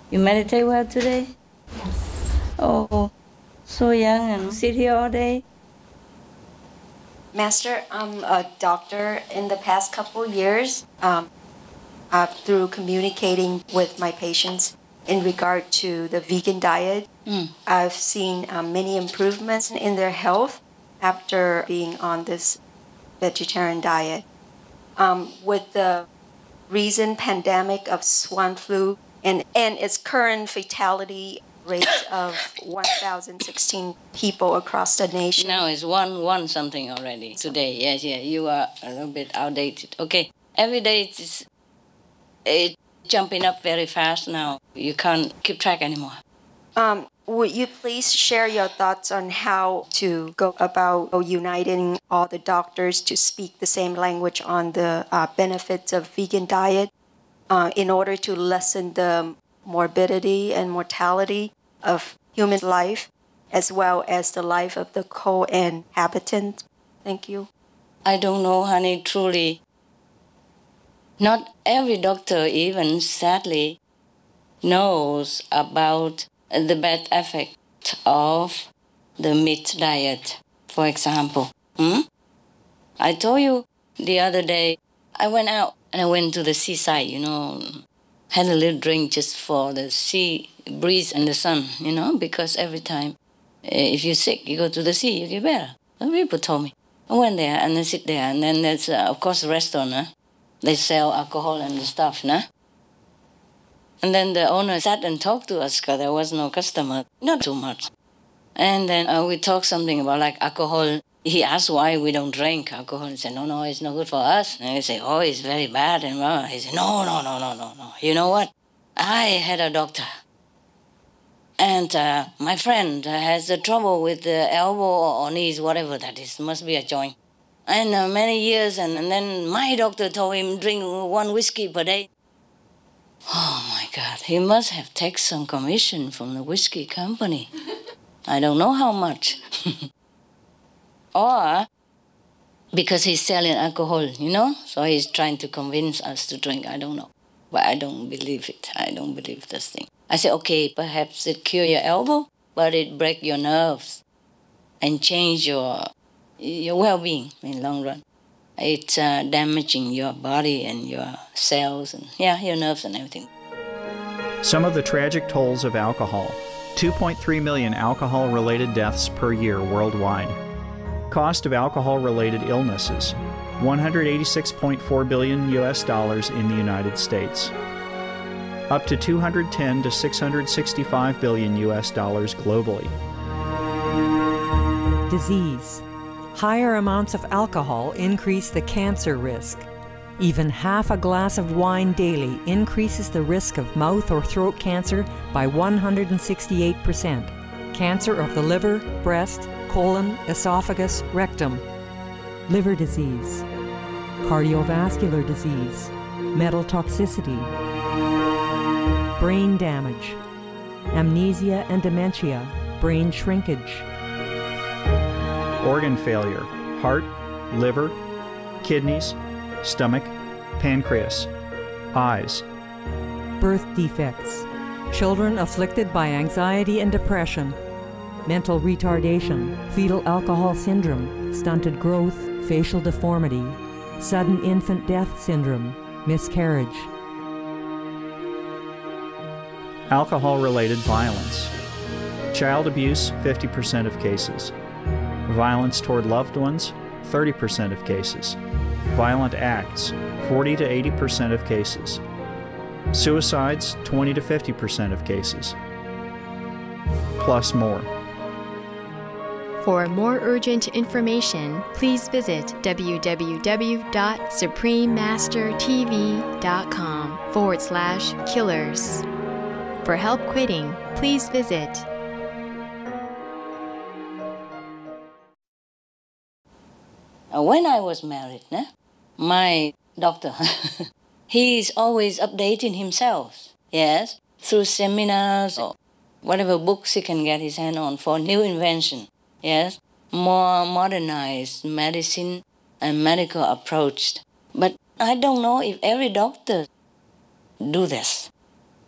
You meditate well today? Oh, so young and sit here all day? Master, I'm a doctor. In the past couple years, through communicating with my patients in regard to the vegan diet, I've seen many improvements in their health after being on this vegetarian diet. With the recent pandemic of swine flu and its current fatality rate of 1,016 people across the nation. Now it's one something already today. Yes, you are a little bit outdated. Okay, every day it's jumping up very fast now. You can't keep track anymore. Would you please share your thoughts on how to go about uniting all the doctors to speak the same language on the benefits of vegan diet in order to lessen the morbidity and mortality of human life, as well as the life of the co-inhabitants? Thank you. I don't know, honey, truly. Not every doctor even, sadly, knows about the bad effect of the meat diet, for example. I told you the other day, I went out and I went to the seaside, had a little drink just for the sea breeze and the sun, because every time if you're sick, you go to the sea, you get better. Some people told me. I went there and I sit there, and then there's, of course, a restaurant. They sell alcohol and stuff. And then the owner sat and talked to us because there was no customer, not too much. And then we talked something about like alcohol. He asked why we don't drink alcohol. He said, no, it's not good for us. And I say, oh, it's very bad. And he said, no. You know what? I had a doctor. And my friend has a trouble with the elbow or knees, whatever that is. Must be a joint. And many years, and then my doctor told him drink 1 whiskey per day. Oh, my God. He must have taken some commission from the whiskey company. I don't know how much. Or because he's selling alcohol, so he's trying to convince us to drink. I don't know. But I don't believe it. I don't believe this thing. I say, okay, perhaps it cure your elbow, but it break your nerves and change your well-being in long run. It's damaging your body and your cells and, your nerves and everything. Some of the tragic tolls of alcohol. 2.3 million alcohol-related deaths per year worldwide. Cost of alcohol-related illnesses, $186.4 billion in the United States. Up to $210 to $665 billion globally. Disease. Higher amounts of alcohol increase the cancer risk. Even half a glass of wine daily increases the risk of mouth or throat cancer by 168%. Cancer of the liver, breast, colon, esophagus, rectum. Liver disease. Cardiovascular disease. Metal toxicity. Brain damage. Amnesia and dementia. Brain shrinkage. Organ failure, heart, liver, kidneys, stomach, pancreas, eyes. Birth defects. Children afflicted by anxiety and depression. Mental retardation, fetal alcohol syndrome, stunted growth, facial deformity, sudden infant death syndrome, miscarriage. Alcohol-related violence. Child abuse, 50% of cases. Violence toward loved ones, 30% of cases. Violent acts, 40 to 80% of cases. Suicides, 20 to 50% of cases. Plus more. For more urgent information, please visit www.suprememastertv.com/killers. For help quitting, please visit When I was married, my doctor, he's always updating himself, yes, through seminars or whatever books he can get his hand on for new invention, yes, more modernized medicine and medical approach. But I don't know if every doctor do this.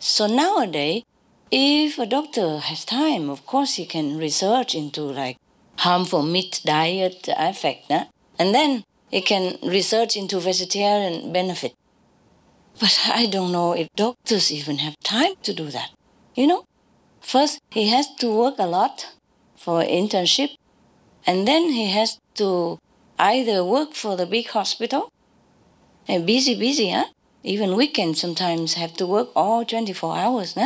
So nowadays, if a doctor has time, of course he can research into like harmful meat diet effect, and then he can research into vegetarian benefit. But I don't know if doctors even have time to do that. First he has to work a lot for internship, and then he has to either work for the big hospital, and busy, even weekends sometimes have to work all 24 hours,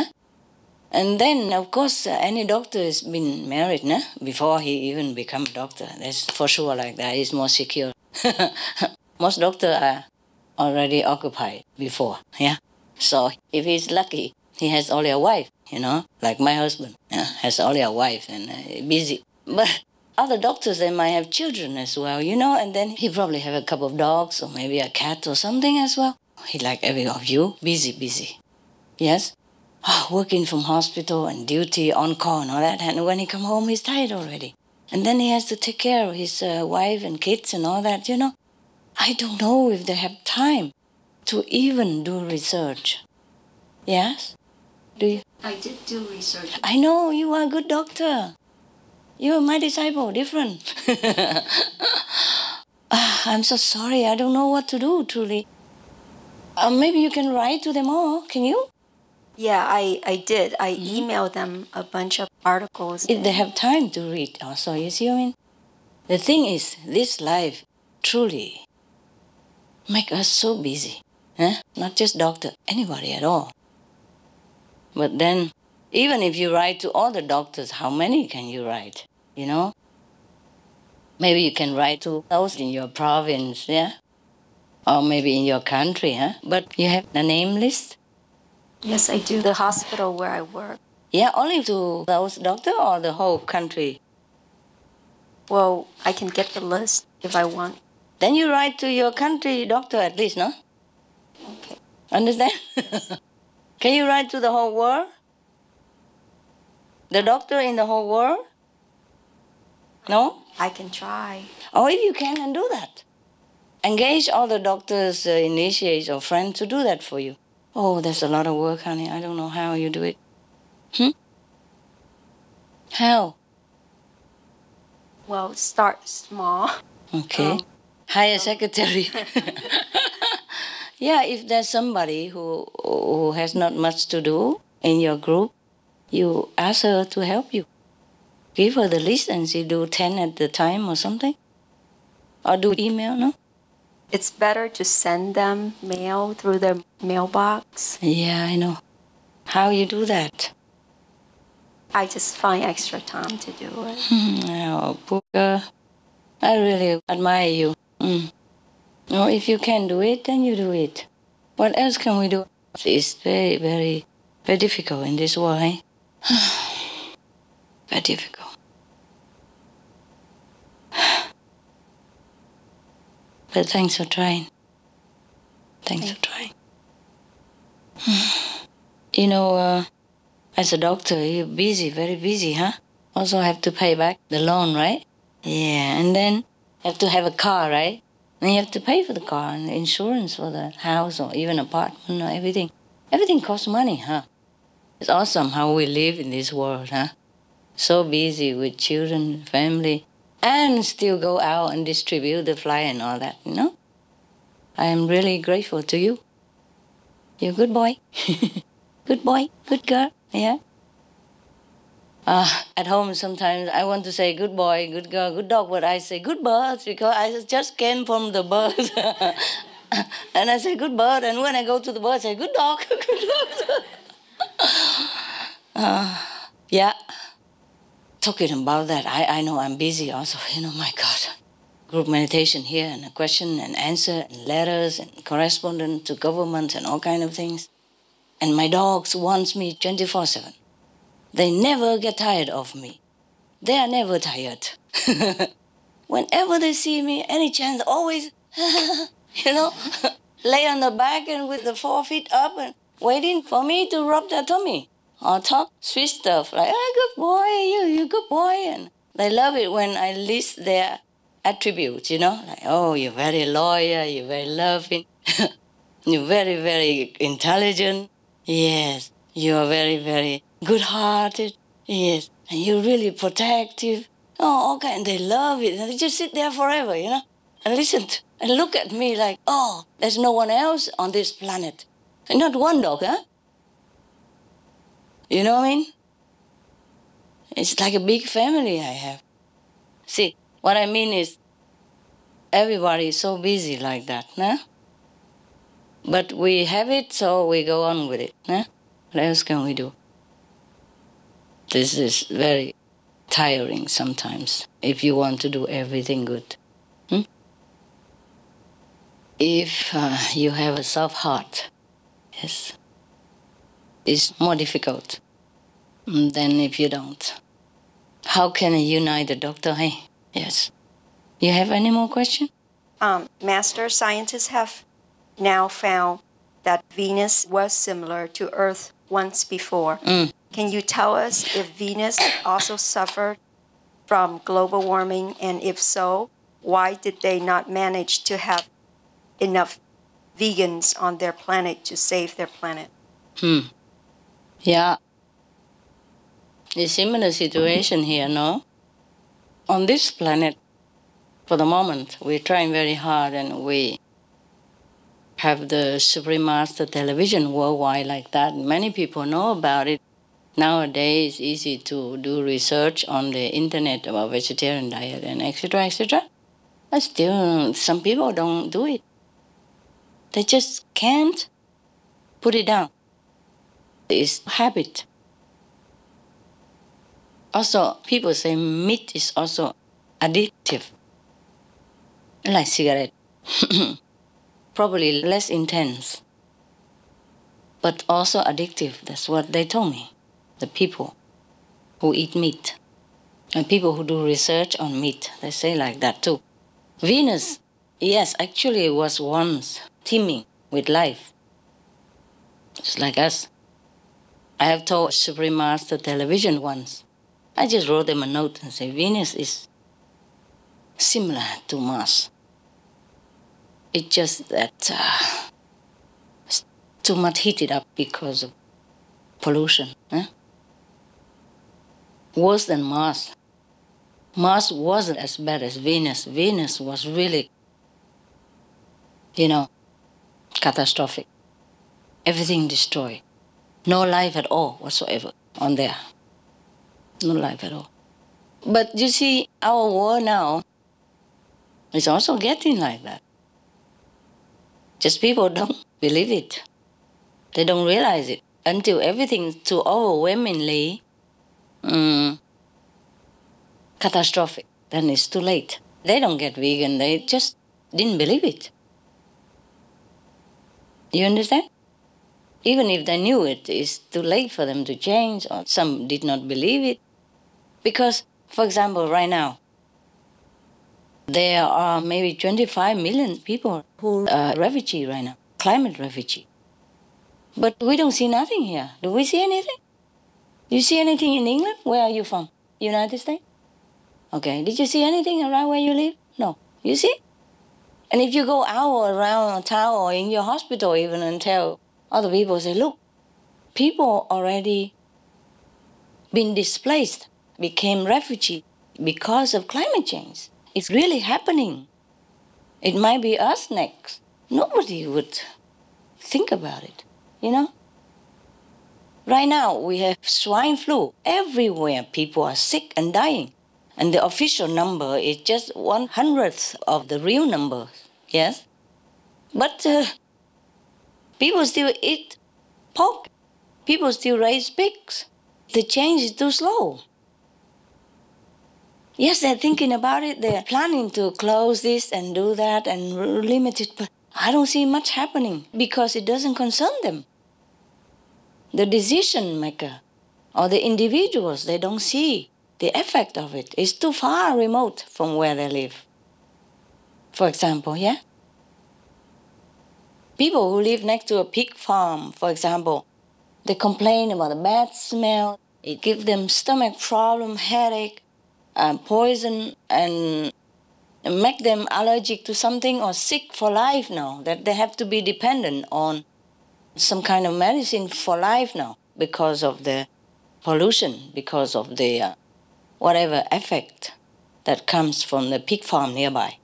and then of course any doctor has been married before he even become a doctor. That's for sure like that. It's more secure. Most doctors are already occupied before, so if he's lucky, he has only a wife, like my husband has only a wife and busy. But other doctors, they might have children as well, and then he probably have a couple of dogs or maybe a cat or something as well. He like every of you, busy. Yes? Working from hospital and duty, on call and all that, and when he come home, he's tired already. And then he has to take care of his wife and kids and all that, I don't know if they have time to even do research. Yes? Do you? I did do research. I know, you are a good doctor. You are my disciple, different. I'm so sorry, I don't know what to do, truly. Maybe you can write to them all, can you? Yeah, I did. I emailed them a bunch of articles. If they have time to read also, you see what I mean? The thing is, this life truly make us so busy. Not just doctor, anybody at all. But then, even if you write to all the doctors, how many can you write, Maybe you can write to those in your province, or maybe in your country, But you have a name list? Yes, I do. The hospital where I work. Yeah, only to those doctors or the whole country? Well, I can get the list if I want. Then you write to your country doctor at least, no? Okay. Understand? Can you write to the whole world? The doctor in the whole world? No? I can try. Oh, if you can, then do that. Engage all the doctors, initiates or friends to do that for you. Oh, that's a lot of work, honey. I don't know how you do it. How? Well, start small. Okay. Hire a secretary. Yeah, if there's somebody who has not much to do in your group, you ask her to help you. Give her the list and she do 10 at the time or something. Or do email, no? It's better to send them mail through their mailbox. Yeah, I know. How you do that? I just find extra time to do it. Oh, poor girl. I really admire you. No, if you can do it, then you do it. What else can we do? It's very, very, very difficult in this world, eh? Very difficult. But thanks for trying. Thanks for trying. As a doctor, you're busy, very busy, Also have to pay back the loan, right? Yeah, and then have to have a car, right? And you have to pay for the car and the insurance for the house or even apartment or everything. Everything costs money, It's awesome how we live in this world, So busy with children, family, and still go out and distribute the flyer and all that, I am really grateful to you. You're a good boy. Good boy, good girl, yeah. At home sometimes I want to say good boy, good girl, good dog, but I say good birds because I just came from the birds. And I say good bird, and when I go to the bird, I say good dog, good dog. Yeah. Talking about that, I know I'm busy also, my God. Group meditation here and a question and answer and letters and correspondence to government and all kind of things. And my dogs wants me 24/7. They never get tired of me. They are never tired. Whenever they see me, any chance, always, lay on the back and with the 4 feet up and waiting for me to rub their tummy or talk sweet stuff like, good boy, you good boy. And they love it when I list their attributes, like, oh, you're very loyal, you're very loving, you're very, very intelligent. Yes, you are very, very good-hearted, yes, and you're really protective. Oh, okay, and they love it, and they just sit there forever, and listen and look at me like, oh, there's no one else on this planet. And not one dog, huh? You know what I mean? It's like a big family I have. See, what I mean is everybody is so busy like that, nah? But we have it, so we go on with it, nah? What else can we do? This is very tiring sometimes if you want to do everything good. If you have a soft heart, yes, it's more difficult than if you don't. How can I unite the doctor? Hey, yes. You have any more questions? Master, scientists have now found that Venus was similar to Earth once before. Can you tell us if Venus also suffered from global warming, and if so, why did they not manage to have enough vegans on their planet to save their planet? Yeah. A similar situation here, no? On this planet, for the moment, we're trying very hard, and we have the Supreme Master television worldwide like that. Many people know about it. Nowadays, it's easy to do research on the internet about vegetarian diet and etc., etc. But still, some people don't do it. They just can't put it down. It's habit. Also, people say meat is also addictive, like cigarette. Probably less intense, but also addictive. That's what they told me, the people who eat meat. And people who do research on meat, they say like that too. Venus, yes, actually was once teeming with life. Just like us. I have told Supreme Master television once. I just wrote them a note and said, Venus is similar to Mars. It's just that it's too much heated up because of pollution. Worse than Mars. Mars wasn't as bad as Venus. Venus was really, catastrophic. Everything destroyed. No life at all whatsoever on there. No life at all. But you see, our world now is also getting like that. Just people don't believe it. They don't realize it until everything's too overwhelmingly catastrophic. Then it's too late. They don't get vegan. They just didn't believe it. You understand? Even if they knew it, it's too late for them to change, or some did not believe it. Because, for example, right now, there are maybe 25 million people who are refugee right now, climate refugee. But we don't see nothing here. Do we see anything? You see anything in England? Where are you from? United States? Okay, did you see anything around where you live? No. You see? And if you go out around town or in your hospital even and tell other people, say, look, people already been displaced, became refugee because of climate change. It's really happening. It might be us next. Nobody would think about it, Right now, we have swine flu. Everywhere people are sick and dying. And the official number is just 1/100th of the real number, yes? But people still eat pork. People still raise pigs. The change is too slow. Yes, they're thinking about it. They're planning to close this and do that and limit it. But I don't see much happening because it doesn't concern them. The decision maker or the individuals, they don't see the effect of it. It's too far remote from where they live. For example, yeah? People who live next to a pig farm, for example, they complain about the bad smell. It gives them stomach problem, headache, poison, and make them allergic to something or sick for life now, that they have to be dependent on some kind of medicine for life now because of the pollution because of the whatever effect that comes from the pig farm nearby.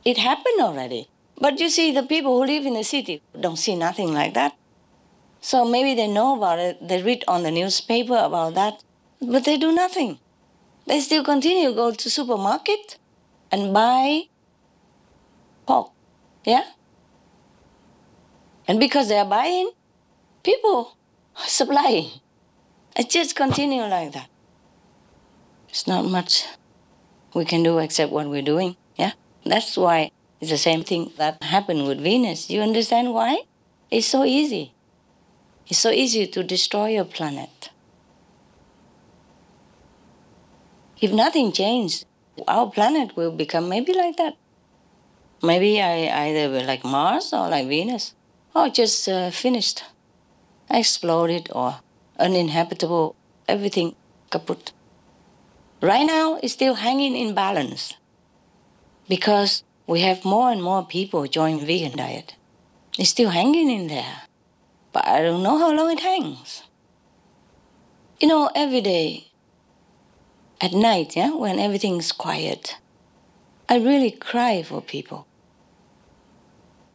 It happened already. But you see, the people who live in the city don't see nothing like that. So maybe they know about it, they read on the newspaper about that, but they do nothing. They still continue to go to supermarket and buy pork, yeah? And because they are buying, people are supplying. It just continue like that. There's not much we can do except what we're doing, yeah? That's why it's the same thing that happened with Venus. You understand why? It's so easy. It's so easy to destroy your planet. If nothing changed, our planet will become maybe like that. Maybe either like Mars or like Venus, or just finished, exploded or uninhabitable, everything kaput. Right now, it's still hanging in balance because we have more and more people join vegan diet. It's still hanging in there, but I don't know how long it hangs. You know, every day, at night, yeah, when everything's quiet, I really cry for people.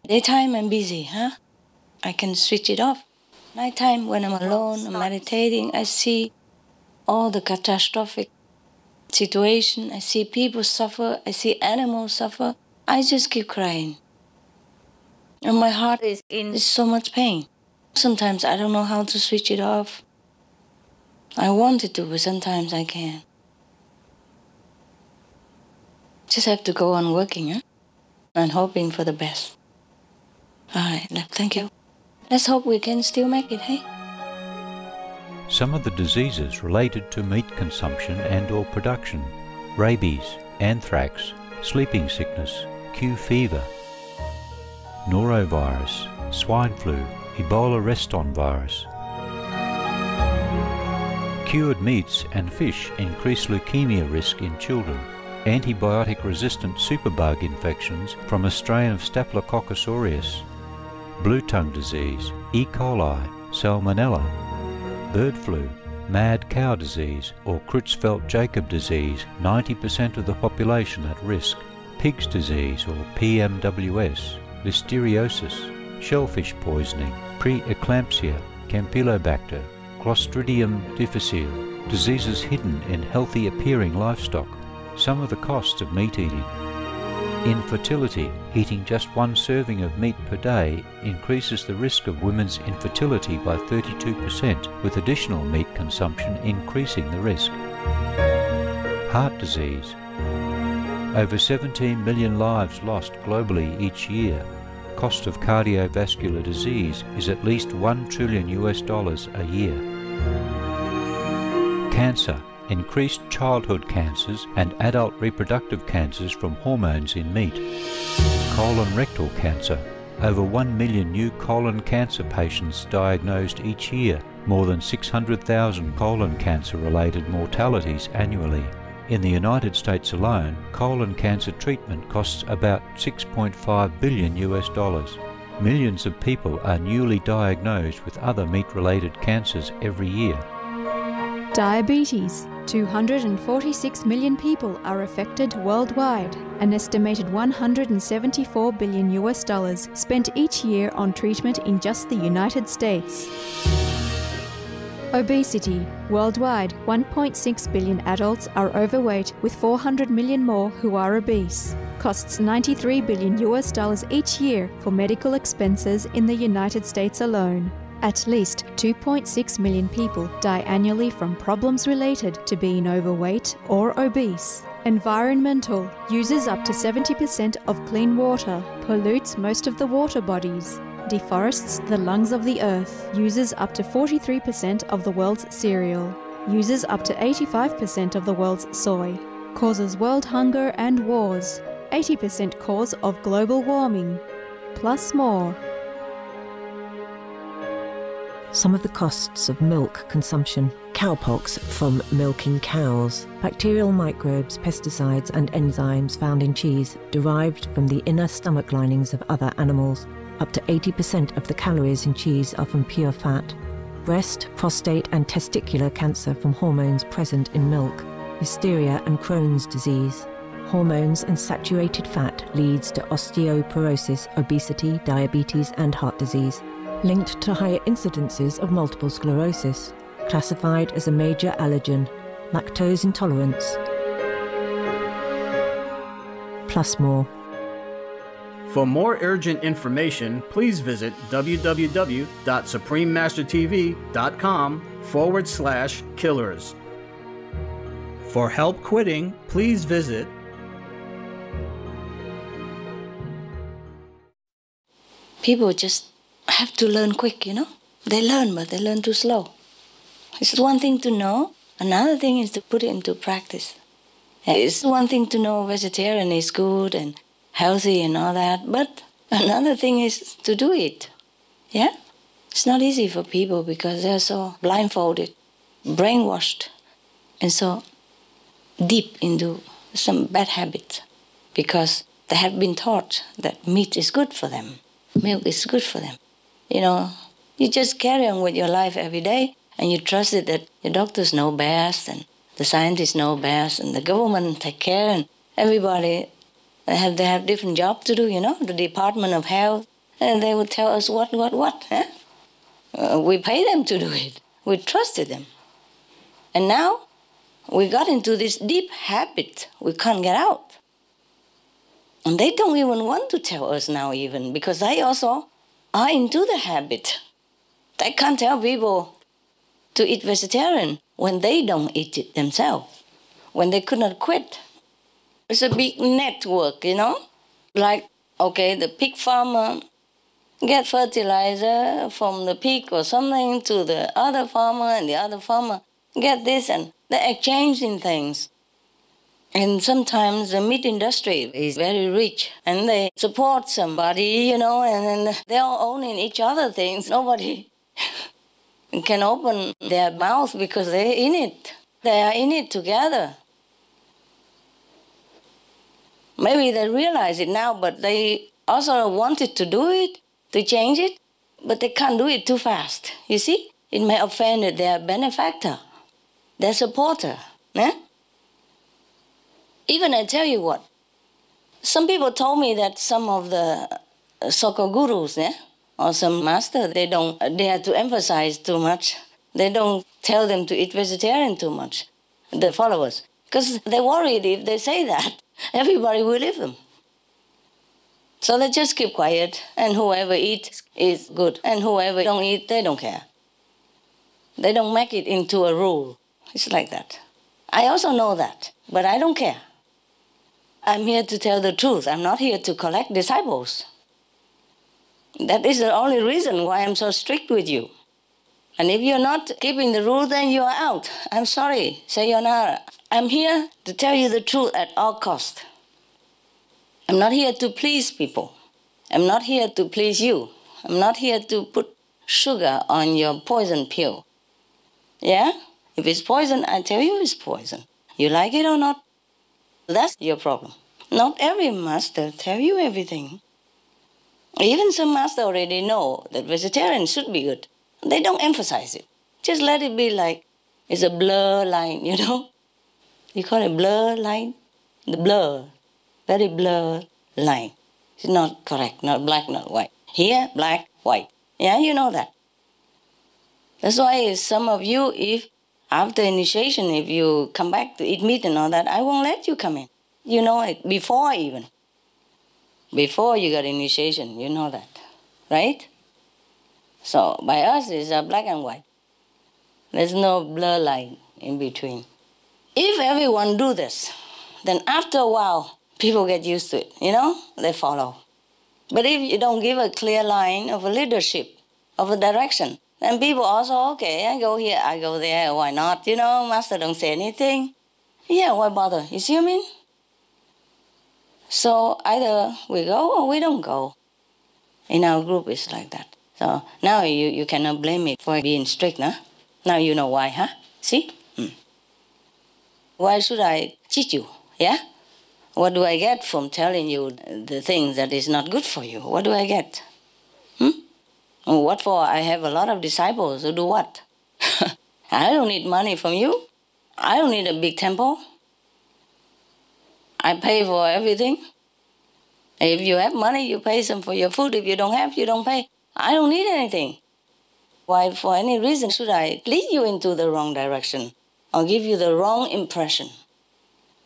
Daytime I'm busy, huh? I can switch it off. Nighttime, when I'm alone, I'm meditating, I see all the catastrophic situation. I see people suffer. I see animals suffer. I just keep crying. And my heart is in so much pain. Sometimes I don't know how to switch it off. I wanted to, but sometimes I can't. Just have to go on working, huh? And hoping for the best. All right, thank you. Let's hope we can still make it, hey? Some of the diseases related to meat consumption and or production: rabies, anthrax, sleeping sickness, Q fever, norovirus, swine flu, Ebola Reston virus. Cured meats and fish increase leukemia risk in children. Antibiotic-resistant superbug infections from a strain of Staphylococcus aureus. Blue tongue disease, E. coli, salmonella. Bird flu, mad cow disease or Creutzfeldt-Jakob disease, 90% of the population at risk. Pig's disease or PMWS, listeriosis, shellfish poisoning, preeclampsia, Campylobacter, Clostridium difficile, diseases hidden in healthy appearing livestock. Some of the costs of meat eating. Infertility. Eating just one serving of meat per day increases the risk of women's infertility by 32%, with additional meat consumption increasing the risk. Heart disease. Over 17 million lives lost globally each year. Cost of cardiovascular disease is at least $1 trillion a year. Cancer. Increased childhood cancers and adult reproductive cancers from hormones in meat. Colon rectal cancer. Over 1 million new colon cancer patients diagnosed each year, more than 600,000 colon cancer-related mortalities annually. In the United States alone, colon cancer treatment costs about $6.5 billion. Millions of people are newly diagnosed with other meat-related cancers every year. Diabetes. 246 million people are affected worldwide. An estimated $174 billion spent each year on treatment in just the United States. Obesity. Worldwide, 1.6 billion adults are overweight, with 400 million more who are obese. Costs $93 billion each year for medical expenses in the United States alone. At least 2.6 million people die annually from problems related to being overweight or obese. Environmental. Uses up to 70% of clean water. Pollutes most of the water bodies. Deforests the lungs of the earth. Uses up to 43% of the world's cereal. Uses up to 85% of the world's soy. Causes world hunger and wars. 80% cause of global warming. Plus more. Some of the costs of milk consumption: cowpox from milking cows, bacterial microbes, pesticides and enzymes found in cheese derived from the inner stomach linings of other animals. Up to 80% of the calories in cheese are from pure fat. breast, prostate and testicular cancer from hormones present in milk, hysteria and Crohn's disease. Hormones and saturated fat leads to osteoporosis, obesity, diabetes and heart disease, linked to higher incidences of multiple sclerosis, classified as a major allergen, lactose intolerance, plus more. For more urgent information, please visit www.suprememastertv.com/killers. For help quitting, please visit people just have to learn quick, you know. They learn, but they learn too slow. It's one thing to know, another thing is to put it into practice. It's one thing to know vegetarian is good and healthy and all that, but another thing is to do it. Yeah? It's not easy for people because they're so blindfolded, brainwashed, and so deep into some bad habits because they have been taught that meat is good for them, milk is good for them. You know, you just carry on with your life every day and you trust it that your doctors know best and the scientists know best and the government take care and everybody they have different jobs to do, you know, the Department of Health, and they would tell us what, eh? We pay them to do it. We trusted them. And now we got into this deep habit we can't get out. And they don't even want to tell us now even, because they also are into the habit. They can't tell people to eat vegetarian when they don't eat it themselves, when they could not quit. It's a big network, you know? Like, okay, the pig farmer get fertilizer from the pig or something to the other farmer, and the other farmer get this, and they're exchanging things. And sometimes the meat industry is very rich, and they support somebody, you know, and they're all owning each other things. Nobody can open their mouth because they're in it. They are in it together. Maybe they realize it now, but they also wanted to do it, to change it, but they can't do it too fast. You see? It may offend their benefactor, their supporter. Eh? Even I tell you what, some people told me that some of the so-called gurus, or some master, they have to emphasize too much. They don't tell them to eat vegetarian too much, the followers, because they're worried if they say that, everybody will leave them. So they just keep quiet, and whoever eats is good, and whoever don't eat, they don't care. They don't make it into a rule. It's like that. I also know that, but I don't care. I'm here to tell the truth. I'm not here to collect disciples. That is the only reason why I'm so strict with you. And if you're not keeping the rule, then you are out. I'm sorry, sayonara. I'm here to tell you the truth at all costs. I'm not here to please people. I'm not here to please you. I'm not here to put sugar on your poison pill. Yeah? If it's poison, I tell you it's poison. You like it or not, that's your problem. Not every master tell you everything. Even some master already know that vegetarian should be good. They don't emphasize it. Just let it be like it's a blur line, you know? You call it blur line? The blur, very blur line. It's not correct, not black, not white. Here, black, white. Yeah, you know that. That's why some of you, if after initiation, if you come back to eat meat and all that, I won't let you come in. You know it, before even. Before you got initiation, you know that, right? So by us, it's black and white. There's no blur line in between. If everyone do this, then after a while, people get used to it, you know? They follow. But if you don't give a clear line of a leadership, of a direction, then people also, okay, I go here, I go there, why not? You know, master don't say anything. Yeah, why bother? You see what I mean? So either we go or we don't go. In our group, it's like that. So now you cannot blame me for being strict, huh? Now you know why, huh? See? Why should I cheat you, yeah? What do I get from telling you the things that is not good for you? What do I get? What for? I have a lot of disciples who do what? I don't need money from you. I don't need a big temple. I pay for everything. If you have money, you pay some for your food. If you don't have, you don't pay. I don't need anything. Why, for any reason, should I lead you into the wrong direction or give you the wrong impression?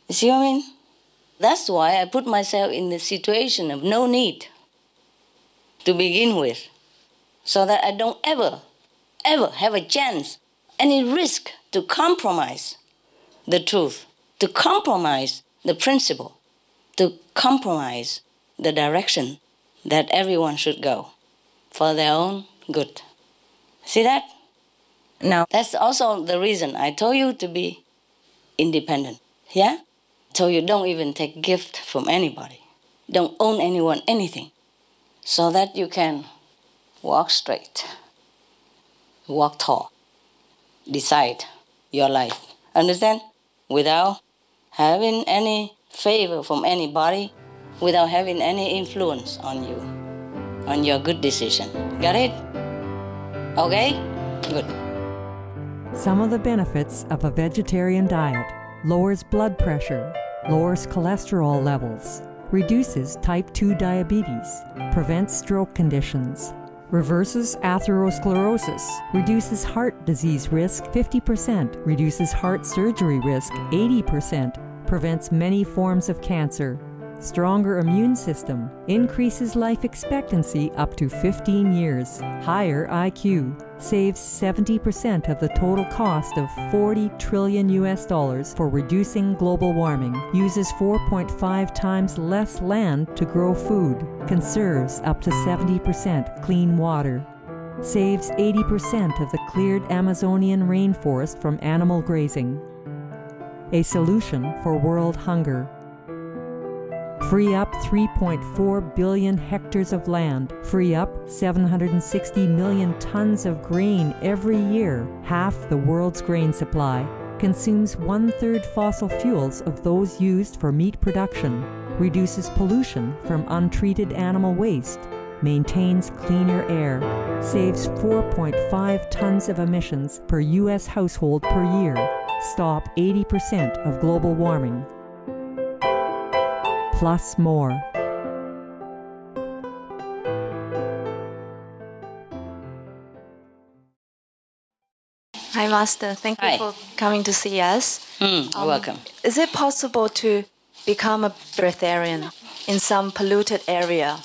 You see what I mean? That's why I put myself in the situation of no need to begin with, so that I don't ever have a chance, any risk to compromise the truth, to compromise the principle, to compromise the direction that everyone should go for their own good. See that? Now, that's also the reason I told you to be independent, yeah? So you don't even take gift from anybody. Don't own anyone anything, so that you can walk straight, walk tall, decide your life. Understand? Without having any favor from anybody, without having any influence on you, on your good decision. Got it? Okay? Good. Some of the benefits of a vegetarian diet: lowers blood pressure, lowers cholesterol levels, reduces type 2 diabetes, prevents stroke conditions, reverses atherosclerosis, reduces heart disease risk 50%, reduces heart surgery risk 80%, prevents many forms of cancer, stronger immune system, increases life expectancy up to 15 years, higher IQ, saves 70% of the total cost of $40 trillion for reducing global warming, uses 4.5 times less land to grow food, conserves up to 70% clean water, saves 80% of the cleared Amazonian rainforest from animal grazing. A solution for world hunger. Free up 3.4 billion hectares of land, free up 760 million tons of grain every year, half the world's grain supply, consumes 1/3 fossil fuels of those used for meat production, reduces pollution from untreated animal waste, maintains cleaner air, saves 4.5 tons of emissions per U.S. household per year, stop 80% of global warming, plus more. Hi, Master. Thank you for coming to see us. You're welcome. Is it possible to become a breatharian in some polluted area,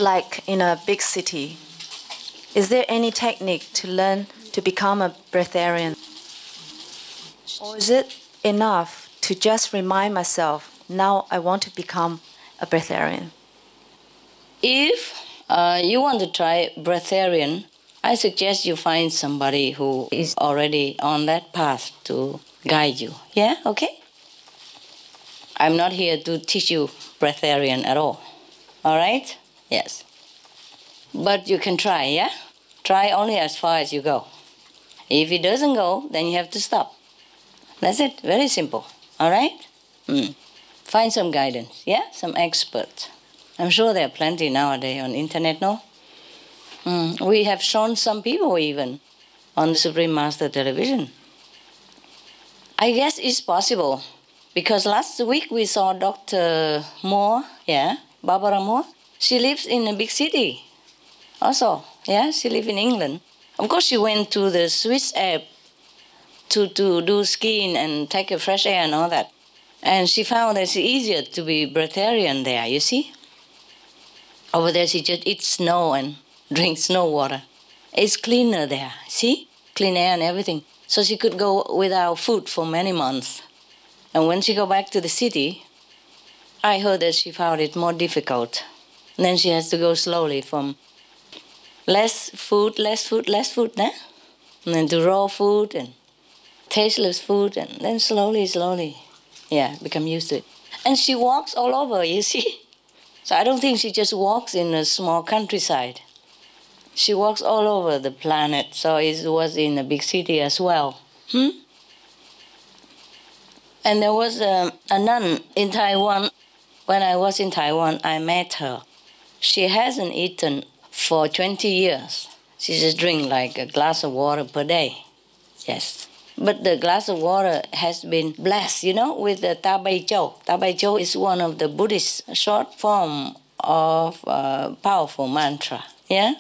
like in a big city? Is there any technique to learn to become a breatharian? Or is it enough to just remind myself, now I want to become a breatharian? If you want to try breatharian, I suggest you find somebody who is already on that path to guide you. Yeah? Okay? I'm not here to teach you breatharian at all. All right? Yes. But you can try, yeah? Try only as far as you go. If it doesn't go, then you have to stop. That's it. Very simple. All right? Find some guidance, yeah? Some experts. I'm sure there are plenty nowadays on internet, no? We have shown some people even on the Supreme Master television. I guess it's possible, because last week we saw Dr. Moore, yeah, Barbara Moore. She lives in a big city also, yeah, she lives in England. Of course, she went to the Swiss Alps to do skiing and take a fresh air and all that. And she found that it's easier to be breatharian there, you see? Over there, she just eats snow and drinks snow water. It's cleaner there, see? Clean air and everything. So she could go without food for many months. And when she go back to the city, I heard that she found it more difficult. And then she has to go slowly from less food, nah? And then to raw food and tasteless food, and then slowly, yeah, become used to it. And she walks all over, you see? So I don't think she just walks in a small countryside. She walks all over the planet, so it was in a big city as well. And there was a nun in Taiwan. When I was in Taiwan, I met her. She hasn't eaten for 20 years. She just drink like a glass of water per day. Yes. But the glass of water has been blessed, with the Ta Bai Chou. Ta Bai Chou is one of the Buddhist short form of powerful mantra. Yeah?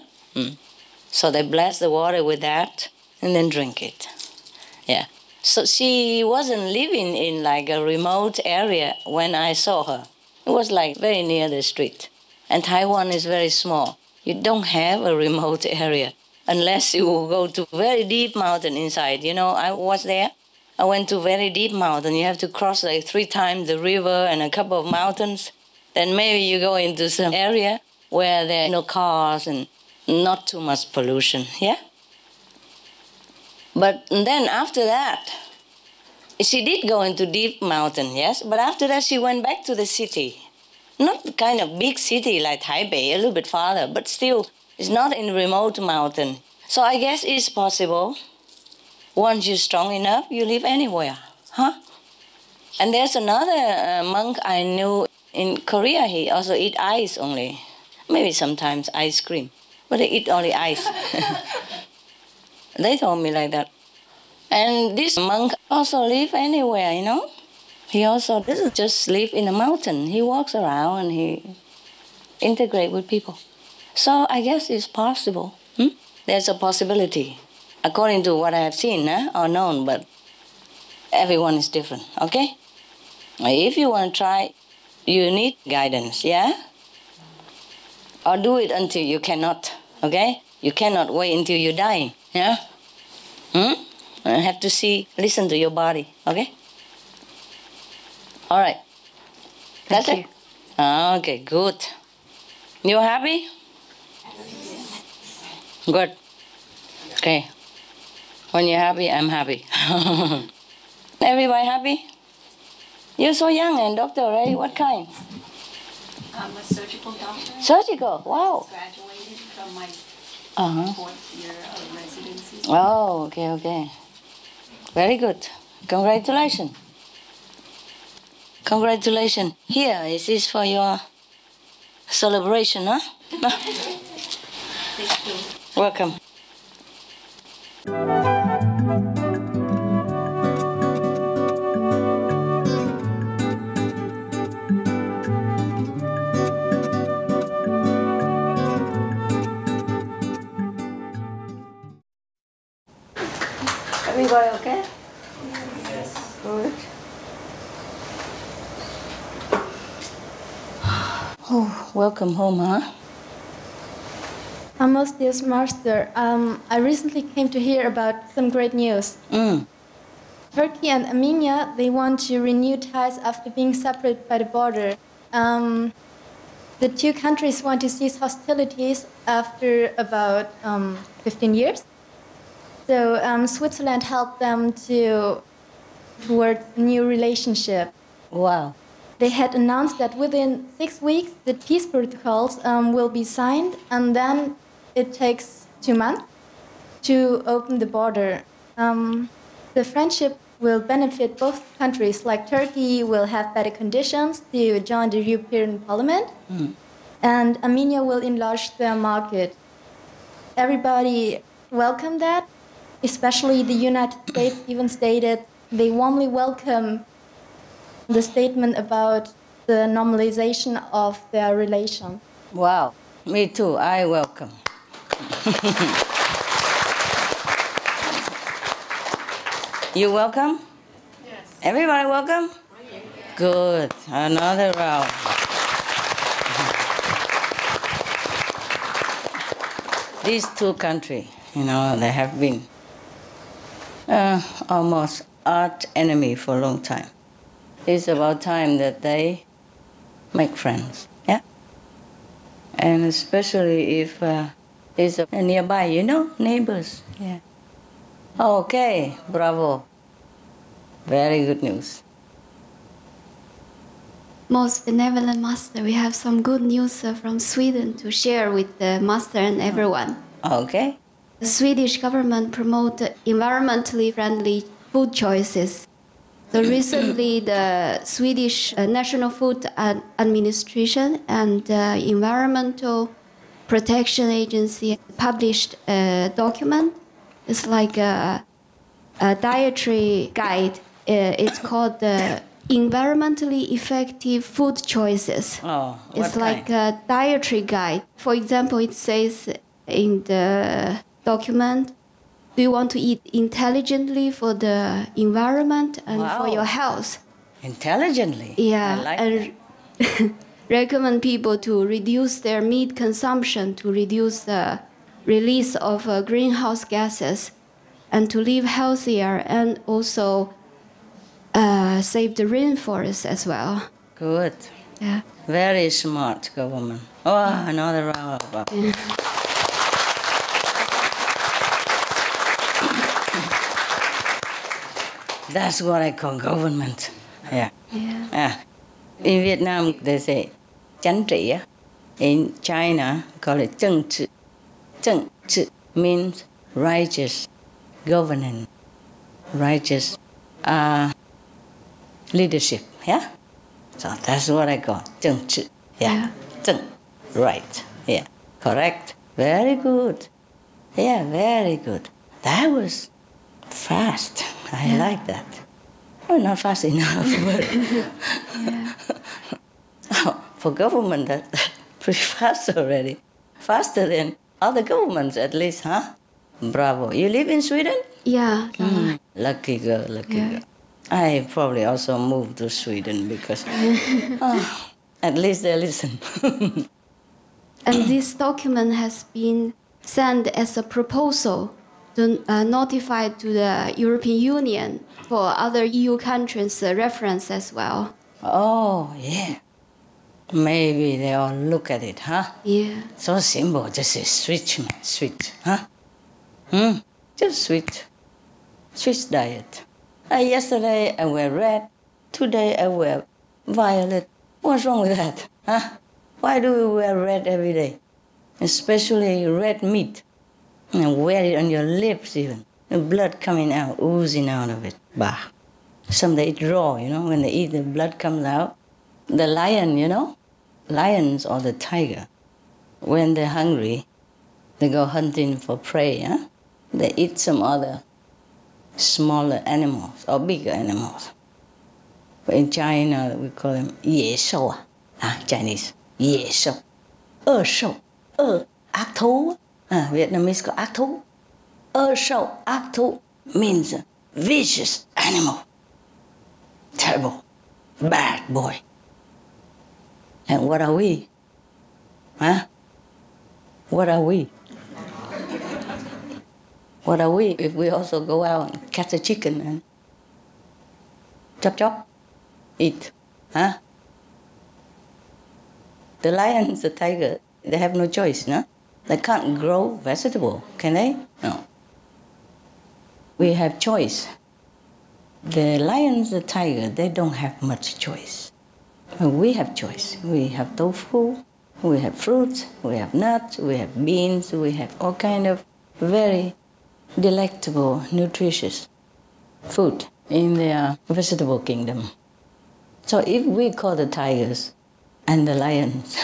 So they bless the water with that and then drink it. Yeah. So she wasn't living in like a remote area when I saw her. It was like very near the street. And Taiwan is very small. You don't have a remote area unless you go to very deep mountain inside. I was there. I went to very deep mountain. You have to cross like 3 times the river and a couple of mountains. Then maybe you go into some area where there are no cars and not too much pollution. Yeah? But then after that, she did go into deep mountain, yes? But after that, she went back to the city. Not kind of big city like Taipei, a little bit farther, but still, it's not in remote mountain. So I guess it's possible. Once you're strong enough, you live anywhere, huh? And there's another monk I knew in Korea. He also eat ice only. Maybe sometimes ice cream, but they eat only ice. They told me like that. And this monk also live anywhere, He also doesn't just live in a mountain. He walks around and he integrates with people. So I guess it's possible. There's a possibility, according to what I have seen or known, but everyone is different, okay? If you want to try, you need guidance, yeah? Or do it until you cannot, okay? You cannot wait until you're dying, yeah? You have to listen to your body, okay? All right. That's it? Okay, good. You happy? Good. Okay. When you're happy, I'm happy. Everybody happy? You're so young and doctor, right? What kind? I'm a surgical doctor. Surgical? Wow. Graduated from my 4th year of residency. Oh, okay. Very good. Congratulations. Congratulations. Here, is this for your celebration, huh? Thank you. Welcome. Everybody okay? Yes. Good. Oh, welcome home, huh? Most dear Master, I recently came to hear about some great news. Turkey and Armenia, they want to renew ties after being separated by the border. The 2 countries want to cease hostilities after about 15 years. So Switzerland helped them towards a new relationship. Wow. They had announced that within 6 weeks, the peace protocols will be signed, and then it takes 2 months to open the border. The friendship will benefit both countries, like Turkey will have better conditions to join the European Parliament, and Armenia will enlarge their market. Everybody welcomed that, especially the United States even stated they warmly welcome the statement about the normalization of their relation. Wow, me too, I welcome. You welcome? Yes. Everybody welcome? Good, another round. These 2 countries, they have been almost arch enemy for a long time. It's about time that they make friends, yeah? And especially if it's nearby, neighbors, yeah. Okay, bravo. Very good news. Most benevolent Master, we have some good news from Sweden to share with the Master and everyone. Okay. The Swedish government promotes environmentally friendly food choices. So recently, the Swedish National Food Administration and Environmental Protection Agency published a document. It's like a dietary guide. It's called the Environmentally Effective Food Choices. Oh, it's like a dietary guide. For example, it says in the document, do you want to eat intelligently for the environment and for your health? Intelligently? Yeah. I like that. Recommend people to reduce their meat consumption, to reduce the release of greenhouse gases, and to live healthier, and also save the rainforest as well. Good. Yeah. Very smart government. Oh, another round of applause. Yeah. That's what I call government. Yeah. Yeah. In Vietnam, they say chánh trị. In China, call it zheng zhi. Zheng zhi means righteous governance, righteous leadership. Yeah. So that's what I call zheng zhi. Yeah. Zheng, right. Yeah. Correct. Very good. Yeah, very good. That was fast. I like that. Oh, not fast enough, but for government, that's pretty fast already. Faster than other governments, at least, huh? Bravo. You live in Sweden? Yeah. Lucky girl, lucky girl. I probably also moved to Sweden because at least they listen. And this document has been sent as a proposal to notify to the European Union for other EU countries' reference as well. Oh, yeah. Maybe they all look at it, huh? Yeah. So simple, just say switch, man, switch, huh? Just switch. Switch diet. Yesterday I wear red, today I wear violet. What's wrong with that, huh? Why do we wear red every day? Especially red meat. And wear it on your lips even. The blood coming out, oozing out of it. Bah. Some they eat raw, when they eat, the blood comes out. The lion, lions or the tiger, when they're hungry, they go hunting for prey, huh? They eat some other smaller animals or bigger animals. But in China, we call them 野兽, Chinese, 野兽, 恶兽, ác thú. Vietnamese call ác thú. 恶兽, ác thú means vicious animal. Terrible, bad boy. And what are we? Huh? What are we? What are we if we also go out and catch a chicken and chop, eat? Huh? The lions, the tiger, they have no choice, no? They can't grow vegetable, can they? No. We have choice. The lions, the tiger, they don't have much choice. We have choice. We have tofu, we have fruits, we have nuts, we have beans, we have all kind of very delectable, nutritious food in their vegetable kingdom. So if we call the tigers and the lions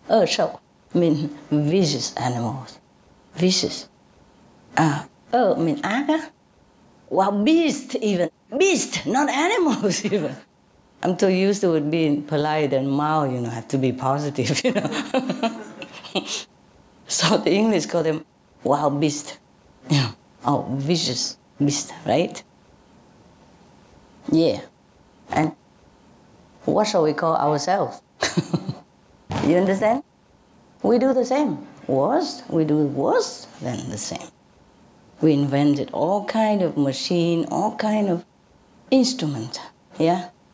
恶兽 mean vicious animals. Vicious. Mean ác. Well, beast even. Beast, not animals even. I'm too used to it being polite and mild, have to be positive, So the English call them wild beast. Oh, vicious beast, right? Yeah. And what shall we call ourselves? You understand? We do the same. We do worse than the same. We invented all kind of machine, all kind of instrument,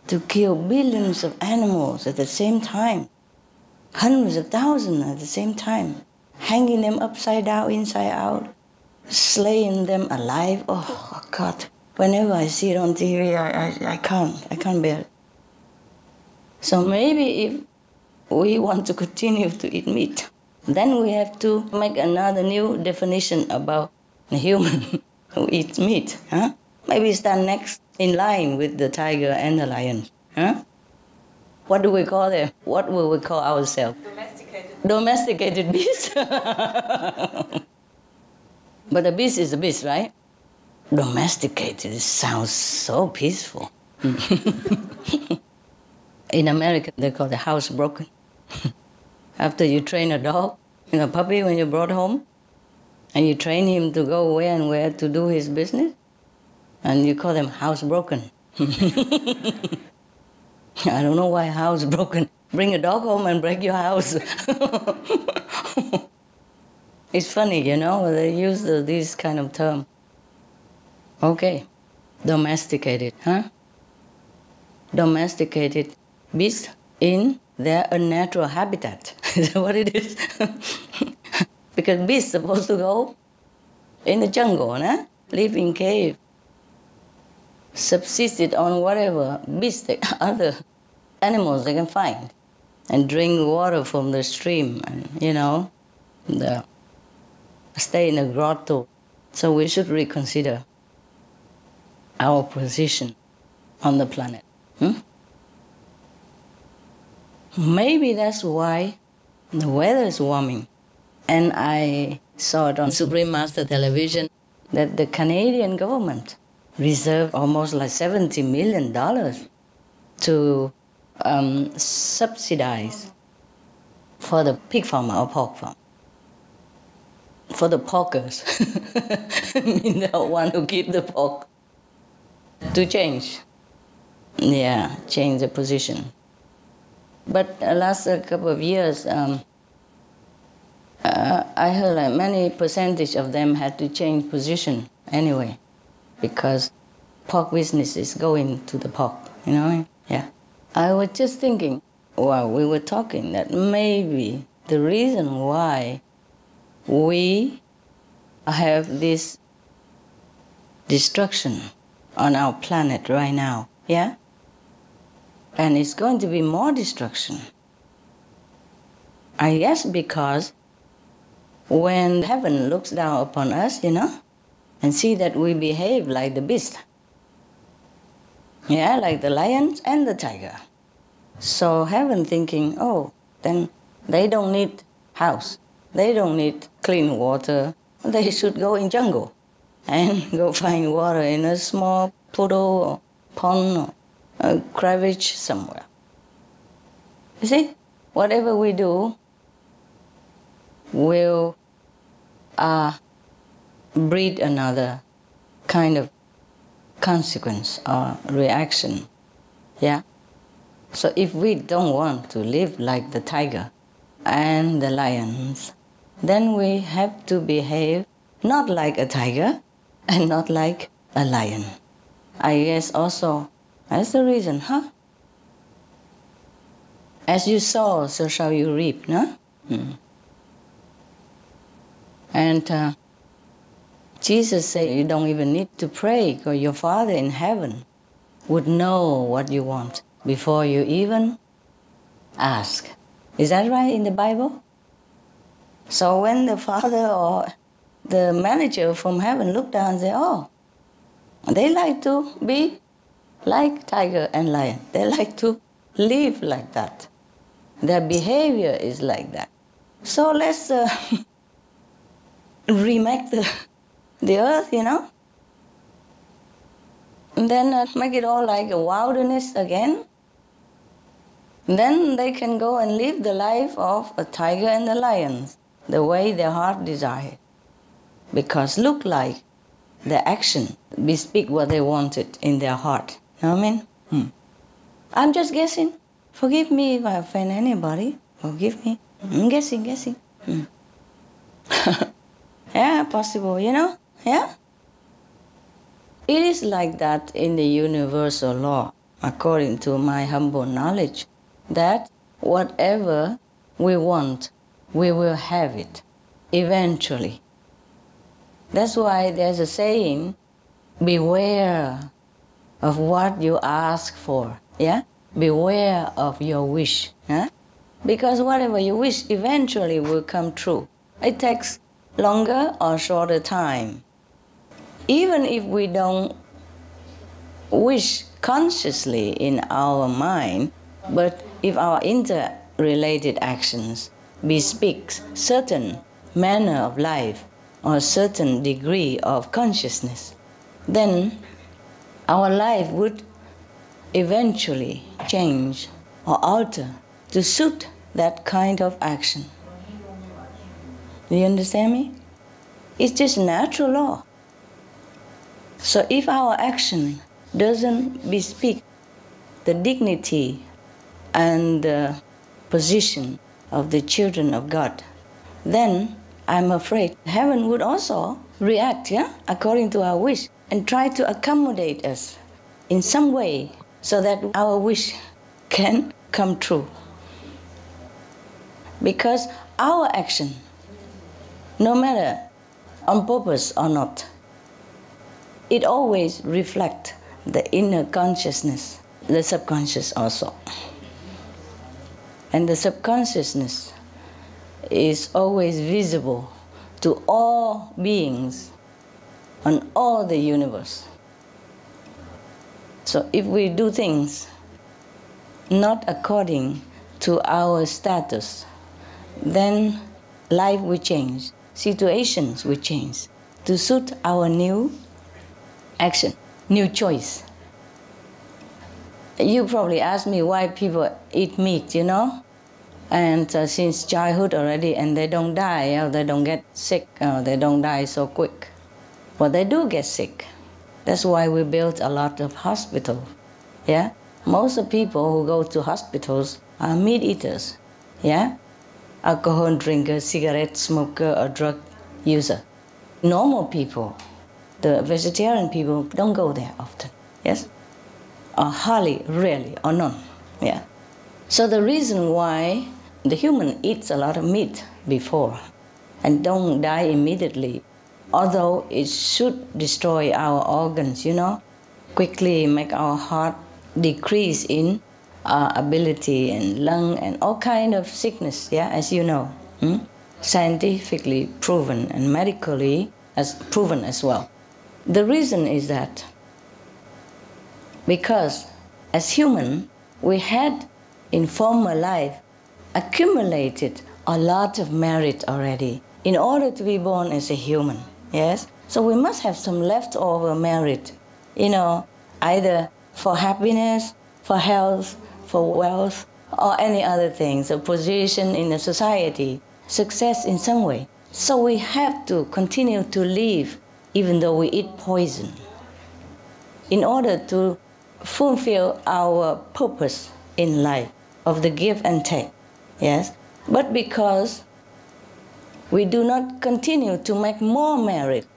to kill billions of animals at the same time, hundreds of thousands at the same time, hanging them upside down, inside out, slaying them alive. Oh, God. Whenever I see it on TV, I can't bear it. So maybe if we want to continue to eat meat, then we have to make another new definition about a human who eats meat. Huh? Maybe stand next in line with the tiger and the lion. Huh? What do we call them? What will we call ourselves? Domesticated domesticated beast. But a beast is a beast, right? Domesticated sounds so peaceful. In America, they call it housebroken. After you train a dog, a puppy when you brought home, and you train him to go where and where to do his business, and you call them housebroken. I don't know why housebroken. Bring a dog home and break your house. It's funny, they use this kind of term. Okay, domesticated, huh? Domesticated beasts in their unnatural habitat. Is that what it is? Because beasts are supposed to go in the jungle, nah? Live in cave, subsisted on whatever beasts, other animals they can find, and drink water from the stream, and stay in a grotto. So we should reconsider our position on the planet. Maybe that's why the weather is warming. And I saw it on Supreme Master Television that the Canadian government reserved almost like $70 million to subsidize for the pig farm or pork farm. For the porkers, I mean the one who keep the pork, to change. Yeah, change the position. But last couple of years, I heard like many percentage of them had to change position anyway, because pork business is going to the pork, Yeah. I was just thinking while we were talking that maybe the reason why we have this destruction on our planet right now, yeah? And it's going to be more destruction. I guess because when heaven looks down upon us, and see that we behave like the beast, yeah, like the lions and the tiger. So heaven thinking, oh, then they don't need house. They don't need clean water. They should go in jungle and go find water in a small puddle or pond or a crevice somewhere. You see, whatever we do will breed another kind of consequence or reaction. Yeah? So if we don't want to live like the tiger and the lions, then we have to behave not like a tiger and not like a lion. I guess also that's the reason, huh? As you sow, so shall you reap, no? And Jesus said you don't even need to pray, because your Father in heaven would know what you want before you even ask. Is that right in the Bible? So when the Father or the manager from heaven look down and say, oh, they like to be like tiger and lion. They like to live like that. Their behavior is like that. So let's remake the earth, and then make it all like a wilderness again. Then they can go and live the life of a tiger and the lions, the way their heart desires. Because look like the action bespeak what they wanted in their heart. You know what I mean? I'm just guessing. Forgive me if I offend anybody. Forgive me. I'm guessing. Yeah, possible, Yeah? It is like that in the universal law, according to my humble knowledge, that whatever we want, we will have it, eventually. That's why there's a saying, beware of what you ask for, yeah? Beware of your wish, yeah? Because whatever you wish eventually will come true. It takes longer or shorter time. Even if we don't wish consciously in our mind, but if our interrelated actions bespeaks certain manner of life or a certain degree of consciousness, then our life would eventually change or alter to suit that kind of action. Do you understand me? It's just natural law. So if our action doesn't bespeak the dignity and the position of the children of God, then I'm afraid heaven would also react, according to our wish and try to accommodate us in some way so that our wish can come true. Because our action, no matter on purpose or not, it always reflects the inner consciousness, the subconscious also. And the subconsciousness is always visible to all beings on all the universe. So if we do things not according to our status, then life will change, situations will change to suit our new action, new choice. You probably ask me why people eat meat, and since childhood already, and they don't die, or they don't get sick, or they don't die so quick. But they do get sick. That's why we built a lot of hospitals. Most of the people who go to hospitals are meat eaters. Alcohol drinker, cigarette smoker, or drug user. Normal people, the vegetarian people, don't go there often. Or hardly, rarely, or none. So the reason why the human eats a lot of meat before and don't die immediately, although it should destroy our organs, quickly make our heart decrease in ability and lung and all kind of sickness, as you know, scientifically proven and medically as proven as well. The reason is that because as human, we had in former life accumulated a lot of merit already in order to be born as a human, So we must have some leftover merit, either for happiness, for health, for wealth, or any other things, a position in the society, success in some way. So we have to continue to live even though we eat poison in order to fulfill our purpose in life of the give and take, But because we do not continue to make more merit,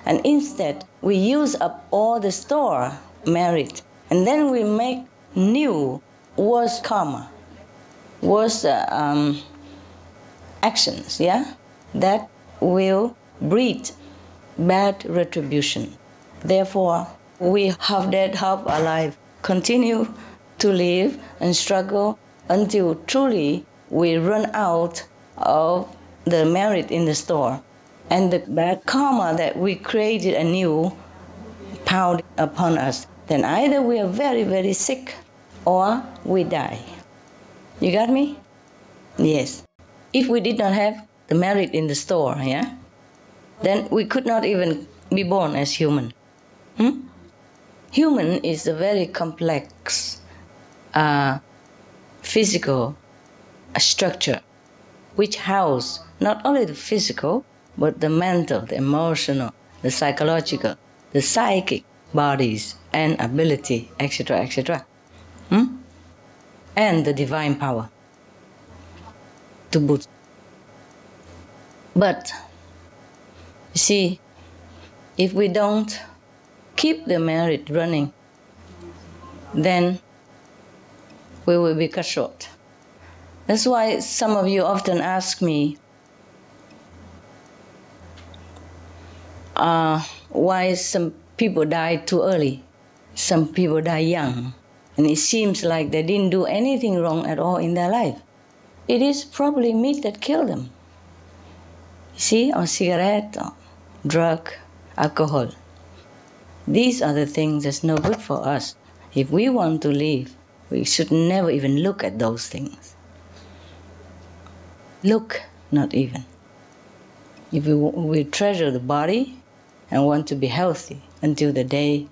and instead we use up all the store merit, and then we make new worse karma, worse actions, that will breed bad retribution. Therefore, we half dead, half alive, continue to live and struggle until truly we run out of the merit in the store. And the bad karma that we created anew piled upon us. Then either we are very, very sick or we die. You got me? Yes. If we did not have the merit in the store, then we could not even be born as human. Human is a very complex physical structure which house not only the physical, but the mental, the emotional, the psychological, the psychic bodies and ability, etc., etc. And the divine power to boot. But, you see, if we don't keep the merit running, then we will be cut short. That's why some of you often ask me, why some people die too early, some people die young, and it seems like they didn't do anything wrong at all in their life. It is probably meat that killed them. You see, or cigarette, or drug, alcohol. These are the things that's no good for us. If we want to live, we should never even look at those things. look not even. If we treasure the body and want to be healthy until the day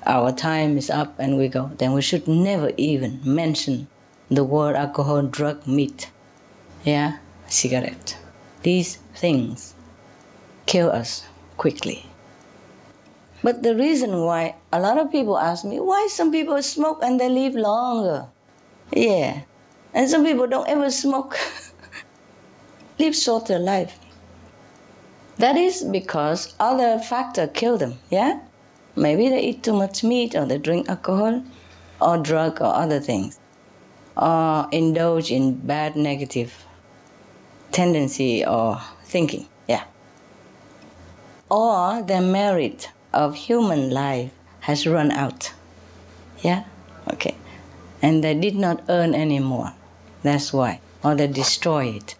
our time is up and we go, then we should never even mention the word alcohol, drug, meat, cigarette. These things kill us quickly. But the reason why a lot of people ask me, why some people smoke and they live longer? Yeah, and some people don't ever smoke, live shorter life. That is because other factors kill them, Maybe they eat too much meat, or they drink alcohol, or drug, or other things, or indulge in bad negative tendency or thinking, Or their merit of human life has run out, Okay. And they did not earn anymore, that's why, or they destroy it.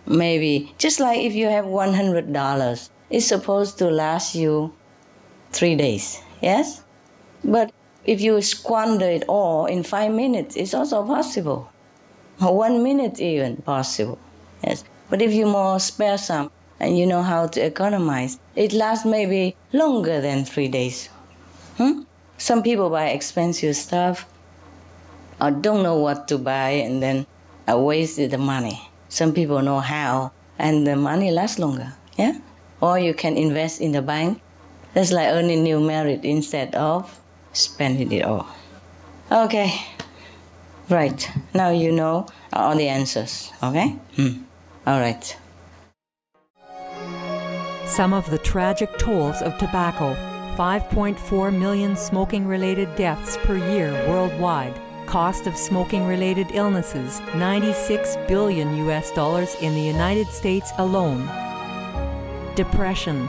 Maybe, just like if you have $100, it's supposed to last you 3 days, yes? But if you squander it all in 5 minutes, it's also possible. 1 minute even possible, yes? But if you more spare some and you know how to economize, it lasts maybe longer than 3 days. Some people buy expensive stuff or don't know what to buy and then waste the money. Some people know how, and the money lasts longer, Or you can invest in the bank. That's like earning new merit instead of spending it all. Okay, right. Now you know all the answers, okay? All right. Some of the tragic tolls of tobacco: 5.4 million smoking-related deaths per year worldwide. Cost of smoking-related illnesses, $96 billion in the United States alone. Depression.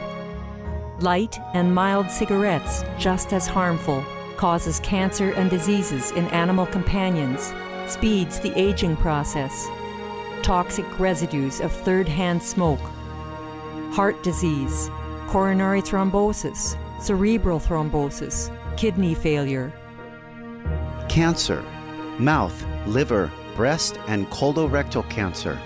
Light and mild cigarettes, just as harmful, causes cancer and diseases in animal companions, speeds the aging process. Toxic residues of third-hand smoke. Heart disease, coronary thrombosis, cerebral thrombosis, kidney failure. Cancer, mouth, liver, breast and colorectal cancer,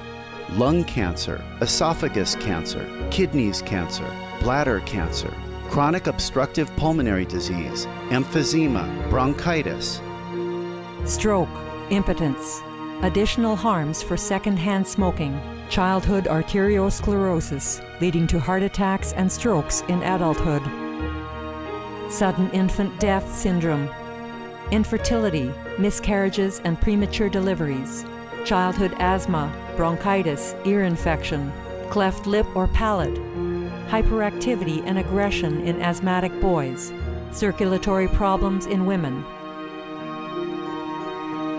lung cancer, esophagus cancer, kidneys cancer, bladder cancer, chronic obstructive pulmonary disease, emphysema, bronchitis. Stroke, impotence, additional harms for second-hand smoking, childhood arteriosclerosis, leading to heart attacks and strokes in adulthood. Sudden infant death syndrome, infertility, miscarriages and premature deliveries, childhood asthma, bronchitis, ear infection, cleft lip or palate, hyperactivity and aggression in asthmatic boys, circulatory problems in women,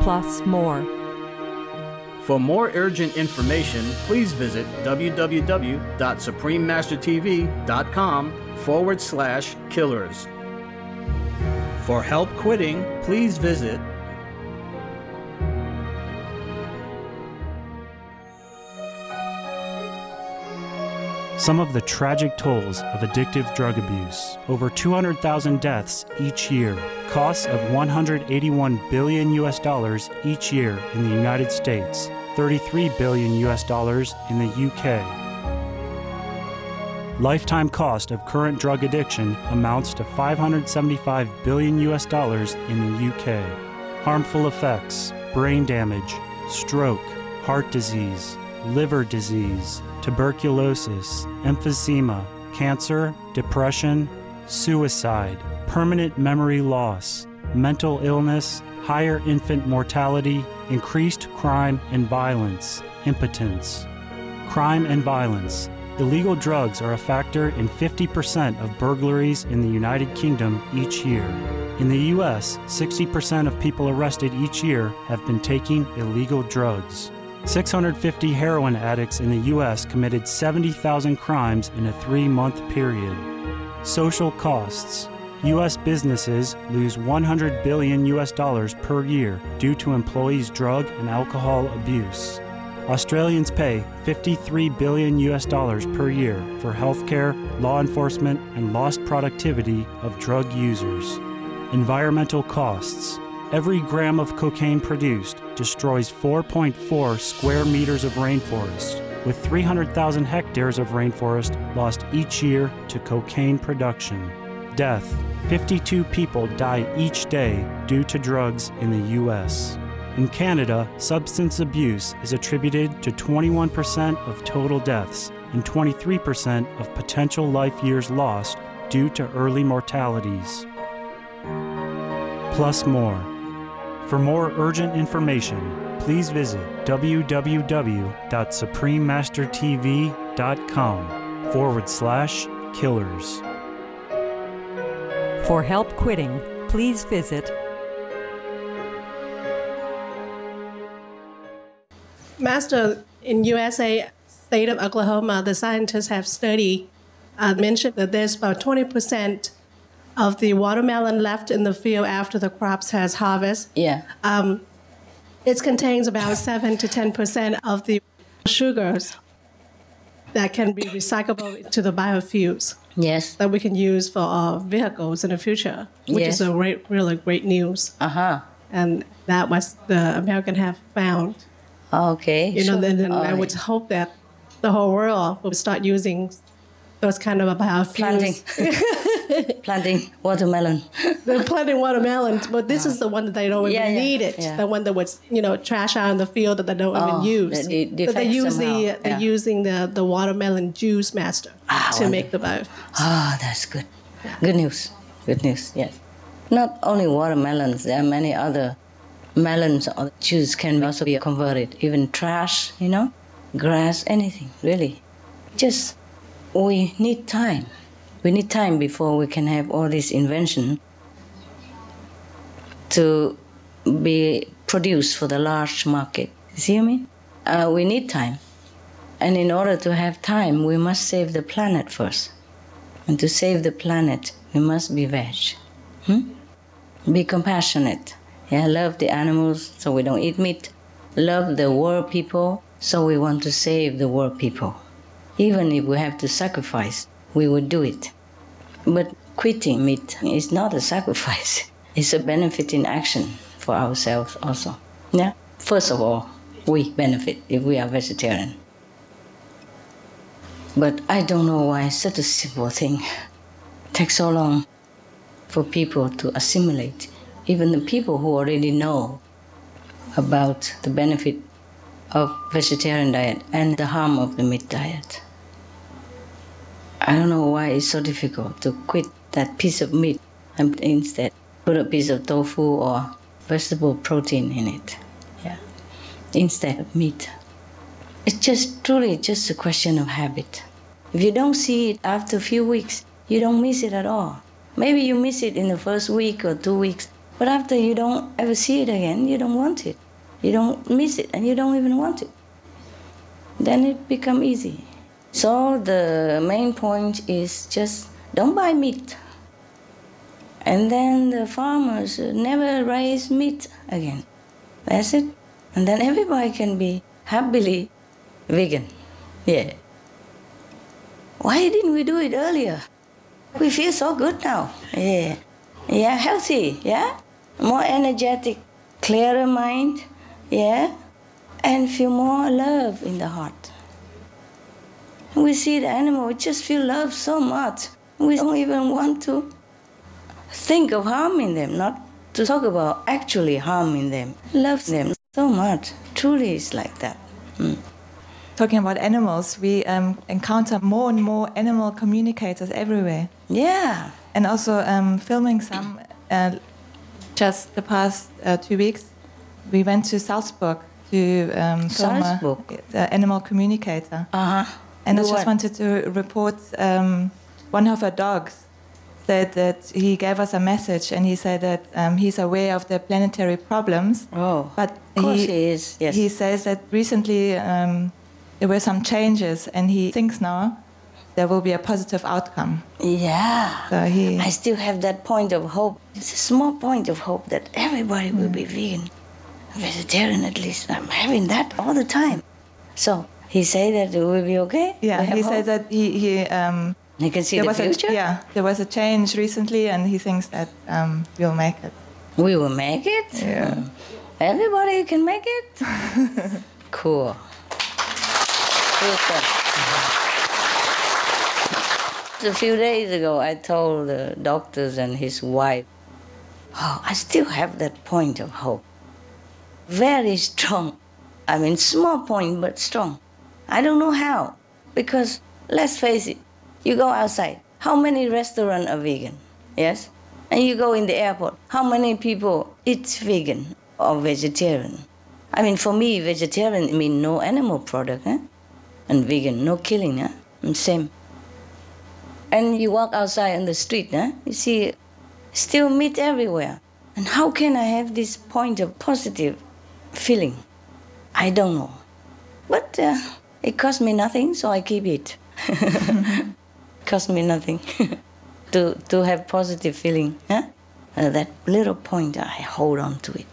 plus more. For more urgent information, please visit www.suprememastertv.com/killers. For help quitting, please visit Some of the tragic tolls of addictive drug abuse. Over 200,000 deaths each year. Costs of $181 billion each year in the United States. $33 billion in the UK. Lifetime cost of current drug addiction amounts to $575 billion in the UK. Harmful effects: brain damage, stroke, heart disease, liver disease, tuberculosis, emphysema, cancer, depression, suicide, permanent memory loss, mental illness, higher infant mortality, increased crime and violence, impotence. Crime and violence. Illegal drugs are a factor in 50% of burglaries in the United Kingdom each year. In the U.S., 60% of people arrested each year have been taking illegal drugs. 650 heroin addicts in the U.S. committed 70,000 crimes in a 3-month period. Social costs. U.S. businesses lose $100 billion per year due to employees' drug and alcohol abuse. Australians pay $53 billion per year for healthcare, law enforcement, and lost productivity of drug users. Environmental costs. Every gram of cocaine produced destroys 4.4 square meters of rainforest, with 300,000 hectares of rainforest lost each year to cocaine production. Death: 52 people die each day due to drugs in the U.S. In Canada, substance abuse is attributed to 21% of total deaths and 23% of potential life years lost due to early mortalities. Plus more. For more urgent information, please visit www.suprememastertv.com/killers. For help quitting, please visit Master, in USA, state of Oklahoma, the scientists have mentioned that there's about 20% of the watermelon left in the field after the crops has harvest. Yeah. It contains about 7 to 10% of the sugars that can be recyclable to the biofuels. Yes. That we can use for our vehicles in the future, which is a really great news. Uh-huh. And that was the American have found. Okay. Then I would hope that the whole world will start using those kind of biofuels. Planting watermelon. They're planting watermelon, but this is the one that they don't even need it. Yeah. The one that was, trash out in the field that they don't even use. But they're using the watermelon juice, Master, to make the biofuels. Ah, that's good. Yeah. Good news. Good news, yes. Not only watermelons, there are many other melons or juice can also be converted. Even trash, grass, anything, really. Just, we need time. We need time before we can have all this invention to be produced for the large market. You see what I mean? We need time. And in order to have time, we must save the planet first. And to save the planet, we must be veg. Be compassionate. Yeah, love the animals so we don't eat meat. Love the world people so we want to save the world people. Even if we have to sacrifice, we would do it. But quitting meat is not a sacrifice. It's a benefit in action for ourselves also. Yeah. First of all, we benefit if we are vegetarian. But I don't know why such a simple thing takes so long for people to assimilate. Even the people who already know about the benefit of vegetarian diet and the harm of the meat diet. I don't know why it's so difficult to quit that piece of meat and instead put a piece of tofu or vegetable protein in it. Yeah. Instead of meat. It's truly just a question of habit. If you don't see it after a few weeks, you don't miss it at all. Maybe you miss it in the first week or 2 weeks, but after you don't ever see it again, you don't want it. You don't miss it and you don't even want it. Then it becomes easy. So the main point is just don't buy meat. And then the farmers never raise meat again. That's it. And then everybody can be happily vegan. Yeah. Why didn't we do it earlier? We feel so good now. Yeah. Yeah, healthy, yeah? More energetic, clearer mind, yeah? And feel more love in the heart. We see the animal, we just feel love so much. We don't even want to think of harming them, not to talk about actually harming them. Love them so much. Truly it's like that. Talking about animals, we encounter more and more animal communicators everywhere. Yeah. And also filming some, just the past 2 weeks, we went to Salzburg to film an animal communicator. Uh-huh. And I just wanted to report one of our dogs said that he gave us a message and he said that he's aware of the planetary problems. Oh, but of course he is, yes. He says that recently there were some changes and he thinks now there will be a positive outcome. Yeah. So I still have that point of hope. It's a small point of hope that everybody will be vegan, vegetarian at least. I'm having that all the time. So he say that it will be okay? Yeah, he said that he can see the future? There was a change recently and he thinks that we'll make it. We will make it? Yeah. Everybody can make it? Cool. A few days ago, I told the doctors and his wife, oh, I still have that point of hope. Very strong. I mean, small point, but strong. I don't know how, because let's face it, you go outside, how many restaurants are vegan? Yes? And you go in the airport, how many people eat vegan or vegetarian? I mean, for me, vegetarian means no animal product, eh? And vegan, no killing, eh? And same. And you walk outside on the street, eh? You see still meat everywhere. And how can I have this point of positive feeling? I don't know. But it cost me nothing, so I keep it. Cost me nothing to have positive feeling. Eh? That little point, I hold on to it.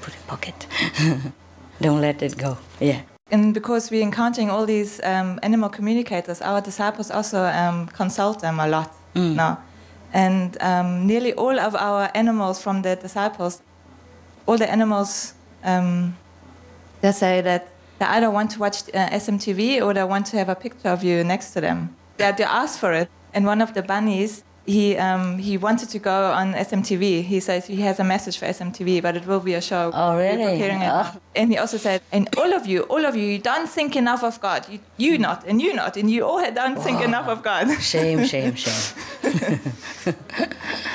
Put it in pocket. Don't let it go. Yeah. And because we're encountering all these animal communicators, our disciples also consult them a lot now. And nearly all of our animals from the disciples, all the animals, they say that they either want to watch SMTV or they want to have a picture of you next to them. They ask for it. And one of the bunnies, he wanted to go on SMTV. He says he has a message for SMTV, but it will be a show. Oh, really? We're preparing it. Oh. And he also said, and all of you, you don't think enough of God. You not, and you not, and you all don't think enough of God. Shame.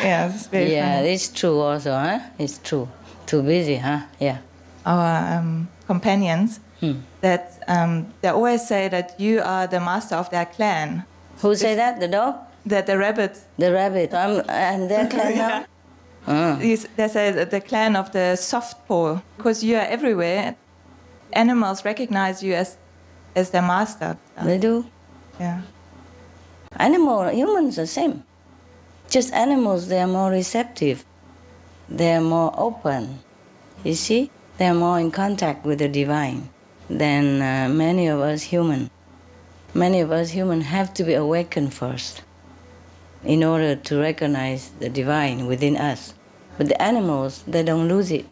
Yeah, it's very funny. It's true also, huh? It's true. Too busy, huh? Yeah. Our companions, that they always say that you are the master of their clan. Who say that? The dog? The rabbit. The rabbit. I'm their clan now? They say the clan of the soft paw. Because you are everywhere, animals recognize you as their master. They do? Yeah. Humans are the same. Just animals, they are more receptive. They are more open. You see? They are more in contact with the divine than many of us human. Many of us human have to be awakened first in order to recognize the divine within us. But the animals, they don't lose it.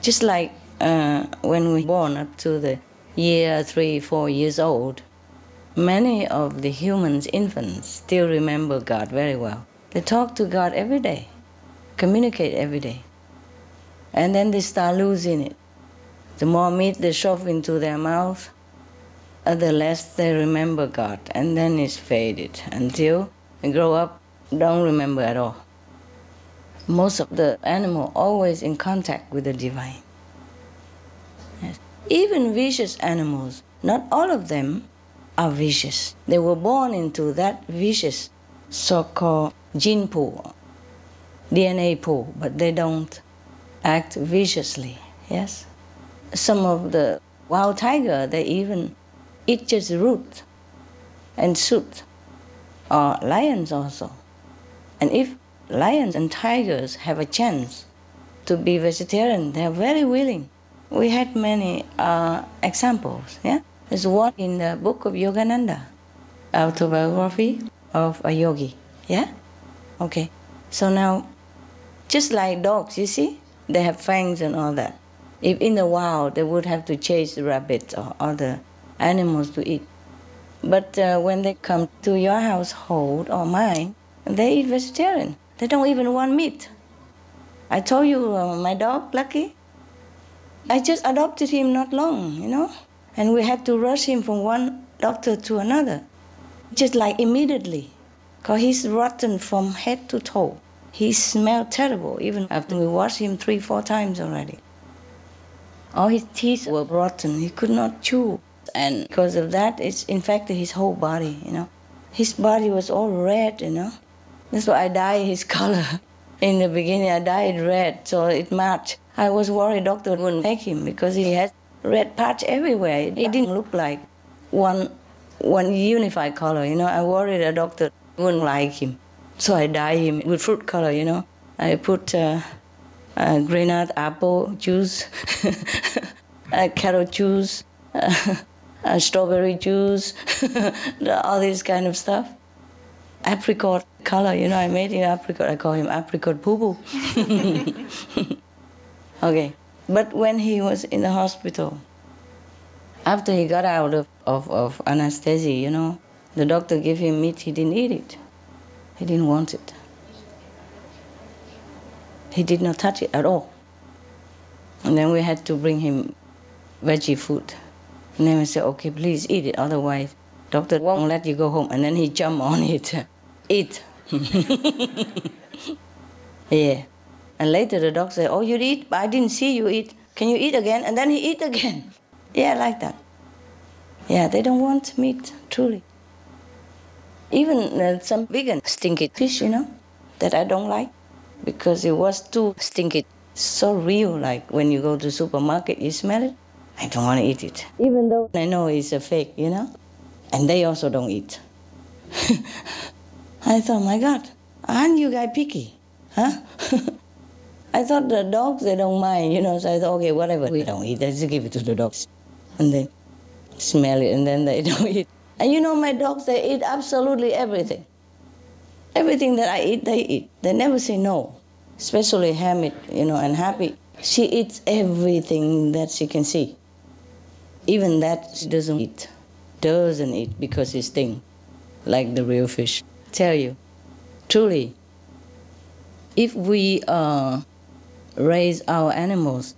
Just like when we're born up to the year 3-4 years old, many of the humans, infants, still remember God very well. They talk to God every day, communicate every day. And then they start losing it. The more meat they shove into their mouth, the less they remember God. And then it's faded until they grow up, don't remember at all. Most of the animal always in contact with the divine. Yes. Even vicious animals, not all of them are vicious. They were born into that vicious so-called gene pool, DNA pool, but they don't act viciously, yes? Some of the wild tiger, they even eat just root and shoot, or lions also. And if lions and tigers have a chance to be vegetarian, they are very willing. We had many examples, yeah? There's one in the book of Yogananda, autobiography of a yogi, yeah? Okay, so now, just like dogs, you see? They have fangs and all that. If in the wild, they would have to chase rabbits or other animals to eat. But when they come to your household or mine, they eat vegetarian. They don't even want meat. I told you my dog, Lucky, I just adopted him not long, you know? And we had to rush him from one doctor to another, just like immediately, because he's rotten from head to toe. He smelled terrible, even after we washed him 3-4 times already. All his teeth were rotten. He could not chew. And because of that, it's infected his whole body, you know. His body was all red, you know. That's why I dyed his color. In the beginning, I dyed red, so it matched. I was worried doctor wouldn't take him because he had red patch everywhere. It didn't look like one unified color, you know. I worried a doctor wouldn't like him. So I dye him with fruit color, you know. I put granite apple juice, carrot juice, strawberry juice, all this kind of stuff. Apricot color. You know, I made him apricot. I call him apricot poo-poo. Okay. But when he was in the hospital, after he got out of anesthesia, you know, the doctor gave him meat. He didn't eat it. He didn't want it. He did not touch it at all. And then we had to bring him veggie food. And then we said, okay, please eat it, otherwise doctor won't let you go home. And then he jumped on it. Eat. Yeah. And later the doctor said, oh, you eat? I didn't see you eat. Can you eat again? And then he eat again. Yeah, like that. Yeah, they don't want meat, truly. Even some vegan stinky fish, you know, that I don't like because it was too stinky. So real, like when you go to the supermarket, you smell it. I don't want to eat it. Even though I know it's a fake, you know. And they also don't eat. I thought, my God, aren't you guys picky? Huh? I thought the dogs, they don't mind, you know. So I thought, okay, whatever we don't eat, let's give it to the dogs. And they smell it, and then they don't eat. And you know, my dogs, they eat absolutely everything. Everything that I eat, they eat. They never say no. Especially Hamid, you know, and Happy. She eats everything that she can see. Even that she doesn't eat. Doesn't eat because it stings, like the real fish. Tell you, truly, if we raise our animals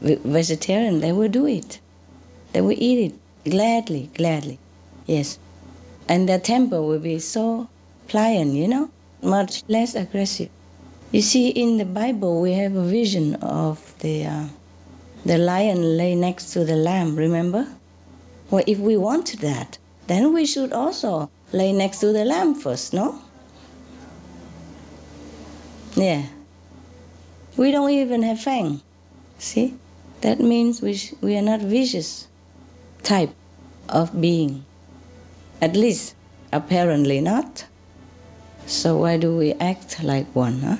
vegetarian, they will do it. They will eat it gladly, gladly. Yes. And their temper will be so pliant, you know, much less aggressive. You see, in the Bible, we have a vision of the lion lay next to the lamb, remember? Well, if we want that, then we should also lay next to the lamb first, no? Yeah. We don't even have fang. See? That means we are not vicious type of being. At least, apparently not. So why do we act like one, huh?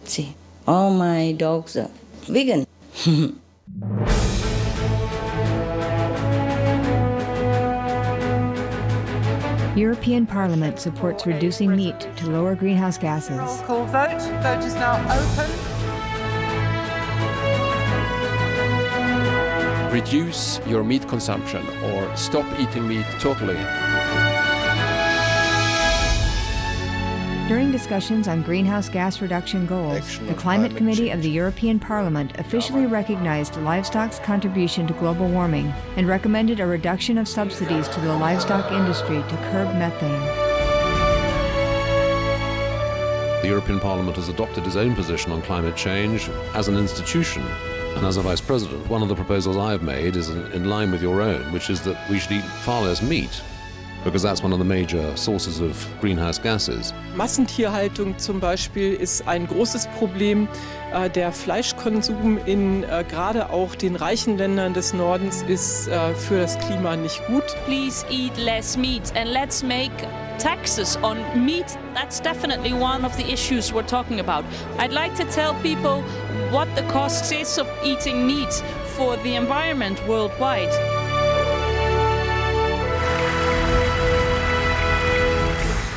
See, all my dogs are vegan. European Parliament supports reducing meat to lower greenhouse gases. Roll call vote. Vote is now open. Reduce your meat consumption or stop eating meat totally. During discussions on greenhouse gas reduction goals, the Climate Committee of the European Parliament officially recognized livestock's contribution to global warming and recommended a reduction of subsidies to the livestock industry to curb methane. The European Parliament has adopted its own position on climate change as an institution. And as a Vice President, one of the proposals I have made is in line with your own, which is that we should eat far less meat, because that's one of the major sources of greenhouse gases. Massentierhaltung zum Beispiel ist ein großes Problem. Der Fleischkonsum in gerade auch den reichen Ländern des Nordens ist für das Klima nicht gut. Please eat less meat and let's make taxes on meat. That's definitely one of the issues we're talking about. I'd like to tell people what the cost is of eating meat for the environment worldwide.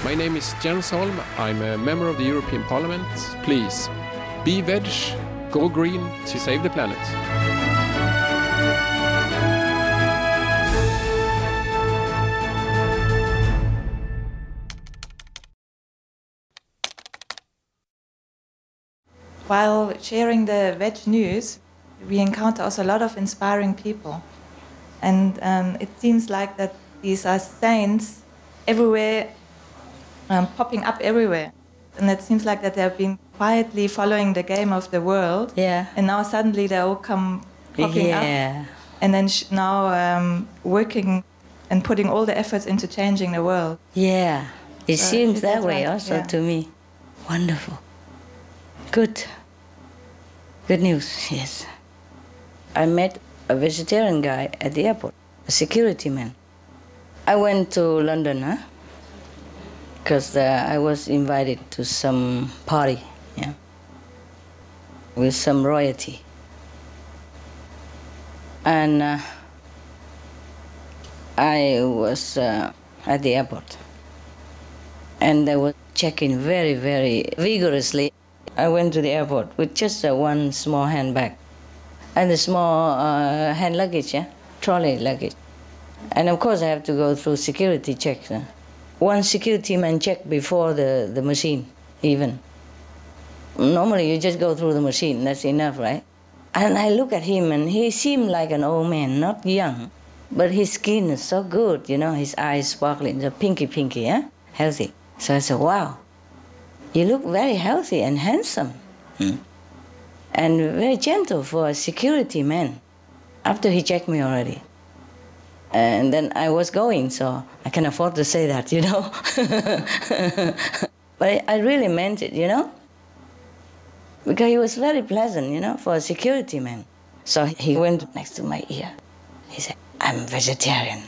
My name is Jens Holm. I'm a member of the European Parliament. Please, be veg, go green to save the planet. While sharing the veg news, we encounter also a lot of inspiring people. And it seems like that these are saints everywhere, popping up everywhere. And it seems like that they have been quietly following the game of the world. Yeah. And now suddenly they all come popping up. And then now working and putting all the efforts into changing the world. Yeah. It So seems that that's way right, also yeah. to me. Wonderful. Good. Good news, yes. I met a vegetarian guy at the airport, a security man. I went to London, huh? Because I was invited to some party, yeah, with some royalty. And I was at the airport. And they were checking very, very vigorously. I went to the airport with just one small handbag and a small hand luggage, trolley luggage. And of course I have to go through security checks. One security man checked before the machine, even. Normally you just go through the machine, that's enough, right? And I look at him and he seemed like an old man, not young, but his skin is so good, his eyes sparkling, so pinky, healthy. So I said, wow, you look very healthy and handsome. And very gentle for a security man, after he checked me already. And then I was going, so I can afford to say that, But I really meant it, Because he was very pleasant, for a security man. So he went next to my ear. He said, I'm vegetarian.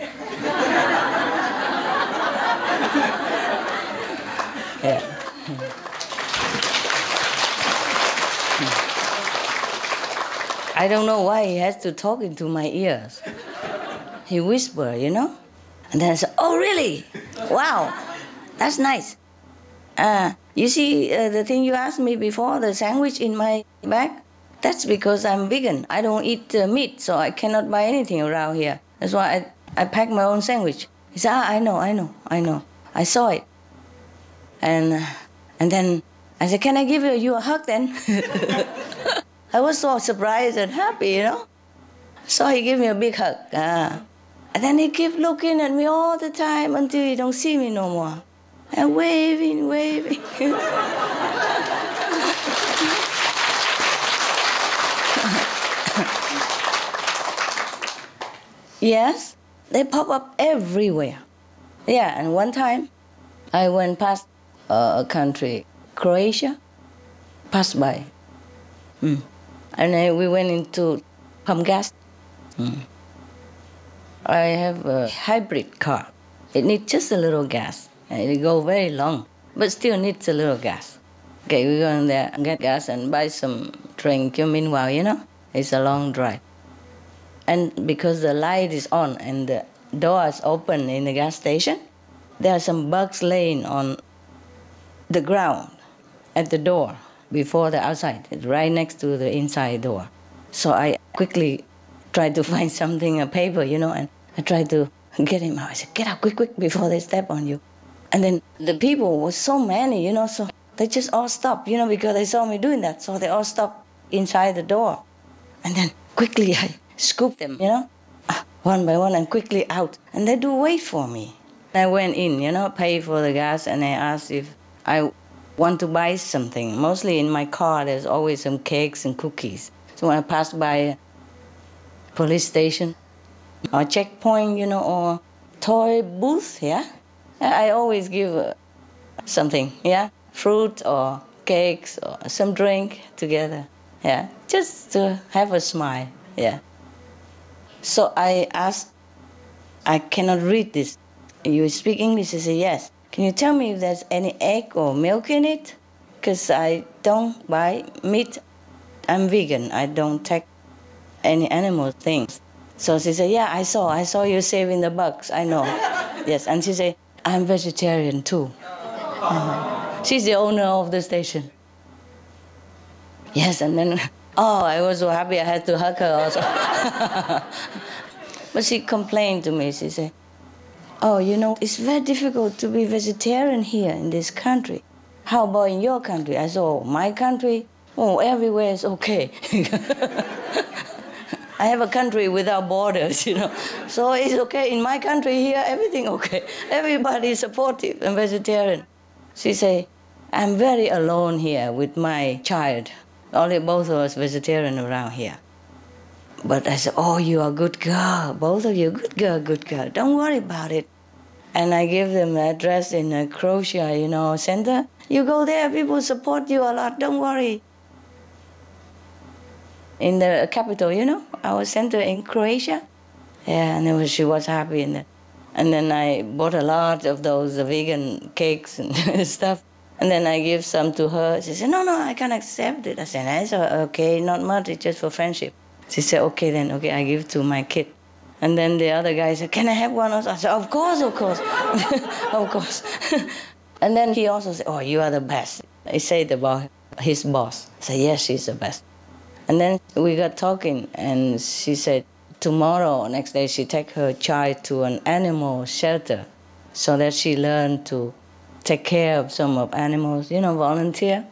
Yeah. I don't know why he has to talk into my ears. He whispered, And then I said, oh, really? Wow, that's nice. You see the thing you asked me before, the sandwich in my bag? That's because I'm vegan. I don't eat meat, so I cannot buy anything around here. That's why I pack my own sandwich. He said, I know. I saw it. And then I said, can I give you a hug then? I was so surprised and happy, So he gave me a big hug. And then he kept looking at me all the time until he don't see me no more. And waving. Yes, they pop up everywhere. Yeah, and one time I went past a country, Croatia, passed by. And we went into pump gas. I have a hybrid car. It needs just a little gas. And it goes very long, but still needs a little gas. Okay, we go in there and get gas and buy some drink. Meanwhile, it's a long drive. And because the light is on and the door is open in the gas station, there are some bugs laying on the ground at the door before the outside. It's right next to the inside door. So I quickly tried to find something, a paper, and I tried to get him out. I said, get out quick, before they step on you. And then the people were so many, so they just all stopped, because they saw me doing that. So they all stopped inside the door. And then quickly I scooped them, one by one and quickly out. And they do wait for me. I went in, paid for the gas, and I asked if I want to buy something. Mostly in my car, there's always some cakes and cookies. So when I passed by a police station or checkpoint, or toy booth, I always give something, fruit or cakes or some drink together, just to have a smile, So I asked, I cannot read this. You speak English? He said, yes. Can you tell me if there's any egg or milk in it? Because I don't buy meat. I'm vegan. I don't take any animal things. So she said, yeah, I saw you saving the bugs. I know. Yes, and she said, I'm vegetarian too. She's the owner of the station. Yes, and then, I was so happy I had to hug her also. But she complained to me. She said, it's very difficult to be vegetarian here in this country. How about in your country? I said, my country? Everywhere is okay. I have a country without borders, So it's okay. In my country here, everything okay. Everybody is supportive and vegetarian. She said, I'm very alone here with my child. Only both of us vegetarian around here. But I said, you are a good girl. Both of you, good girl. Don't worry about it. And I gave them the address in Croatia, center. You go there, people support you a lot. Don't worry. In the capital, our center in Croatia. Yeah, and then she was happy. And then I bought a lot of those vegan cakes and stuff. And then I give some to her. She said, no, I can't accept it. I said, okay, not much, it's just for friendship. She said, okay then, I give to my kid. And then the other guy said, can I have one also? I said, of course. Of course. And then he also said, oh, you are the best. He said about his boss. I said, yes, she's the best. And then we got talking, and she said, tomorrow, next day, she take her child to an animal shelter so that she learn to take care of some of animals, volunteer.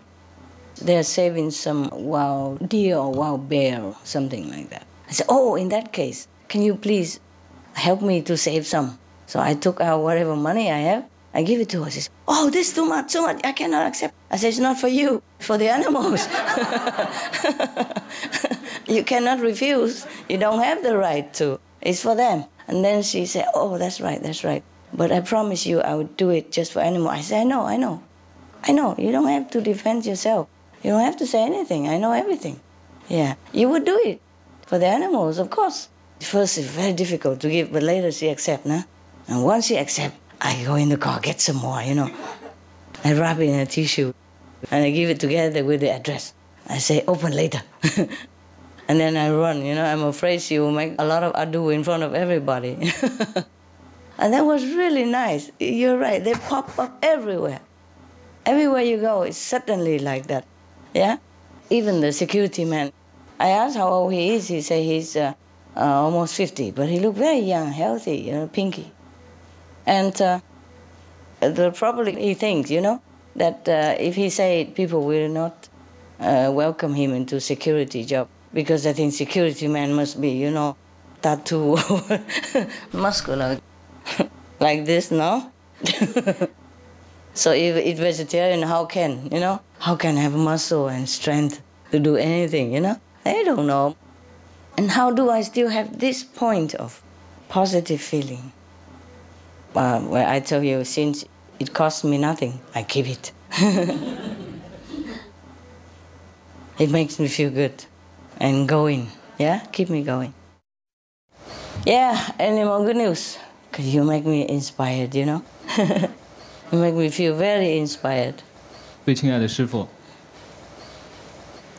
They're saving some wild deer or wild bear or something like that. I said, oh, in that case, can you please help me to save some? So I took out whatever money I have, I give it to her. She says, oh, this is too much, I cannot accept. I said, it's not for you, for the animals. You cannot refuse. You don't have the right to. It's for them. And then she said, oh, that's right. But I promise you I would do it just for animals. I said, I know. You don't have to defend yourself. You don't have to say anything. I know everything. Yeah, you would do it for the animals, of course. First, it's very difficult to give, but later she accepts, nah? And once she accepts, I go in the car, get some more, I wrap it in a tissue, and I give it together with the address. I say, open later. And then I run, I'm afraid she will make a lot of ado in front of everybody. And that was really nice. You're right, they pop up everywhere. Everywhere you go, it's suddenly like that, yeah? Even the security man, I asked how old he is. He said he's almost 50, but he looked very young, healthy, pinky. And probably he thinks, that if he say it, people will not welcome him into security job, because I think security man must be, tattoo, muscular, like this, no? So if it's vegetarian, how can have muscle and strength to do anything, I don't know. And how do I still have this point of positive feeling? Where I tell you, since it costs me nothing, I keep it. It makes me feel good and going, yeah? Keep me going. Yeah, any more good news? Because you make me inspired, You make me feel very inspired. 最亲爱的师父，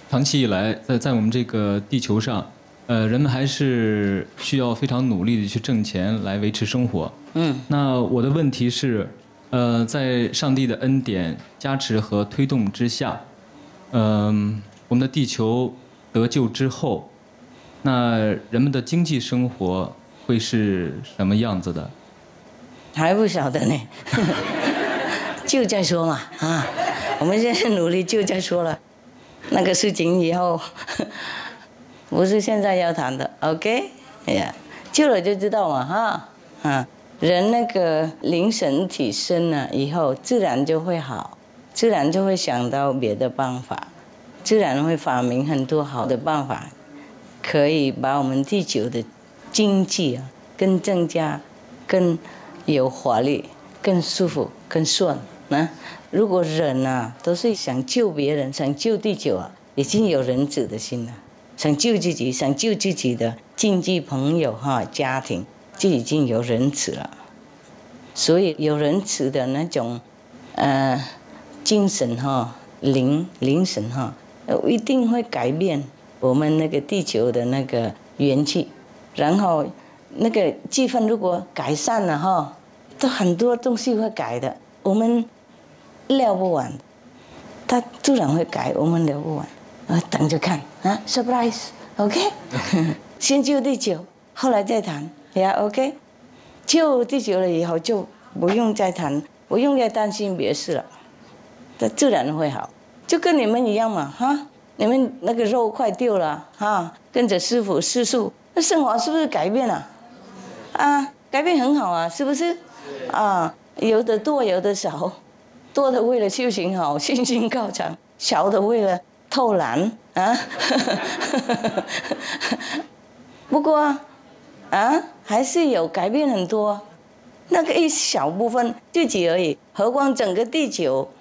长期以来，在我们这个地球上，人们还是需要非常努力的去挣钱来维持生活。那我的问题是，在上帝的恩典加持和推动之下，我们的地球得救之后，那人们的经济生活会是什么样子的？还不晓得呢。就再说嘛，我们现在努力就再说了，那个事情以后不是现在要谈的 ，OK？ 呀，救了就知道嘛，人那个灵神体身了以后，自然就会好，自然就会想到别的办法，自然会发明很多好的办法，可以把我们地球的经济更增加，更有活力，更舒服，更顺。如果人都是想救别人，想救地球已经有仁慈的心了，想救自己，想救自己的亲戚朋友家庭，就已经有仁慈了。所以有仁慈的那种精神灵神一定会改变我们那个地球的那个元气，然后那个气氛如果改善了都很多东西会改的，我们聊不完，他突然会改，我们聊不完，等着看，surprise，OK？ 先救地球，后来再谈，呀 ，OK？ 救地球了以后就不用再谈，不用再担心别事了，它自然会好，就跟你们一样嘛，你们那个肉快丢了，跟着师父吃素，那生活是不是改变了？改变很好啊，是不是？有的多，有的少。多的为了修行好，信心高涨；少的为了偷懒不过还是有改变很多，那个一小部分自己而已，何况整个地球，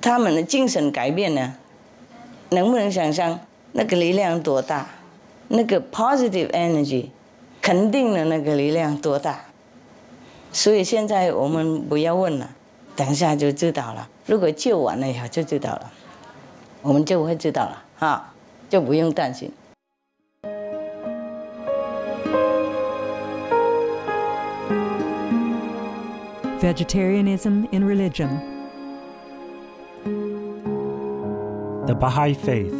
他们的精神改变呢？能不能想象那个力量多大？那个 positive energy 肯定的那个力量多大？所以现在我们不要问了。等一下就知道了，如果救完了以后就知道了，我们就会知道了，就不用担心。Vegetarianism in religion. Baha'i Faith.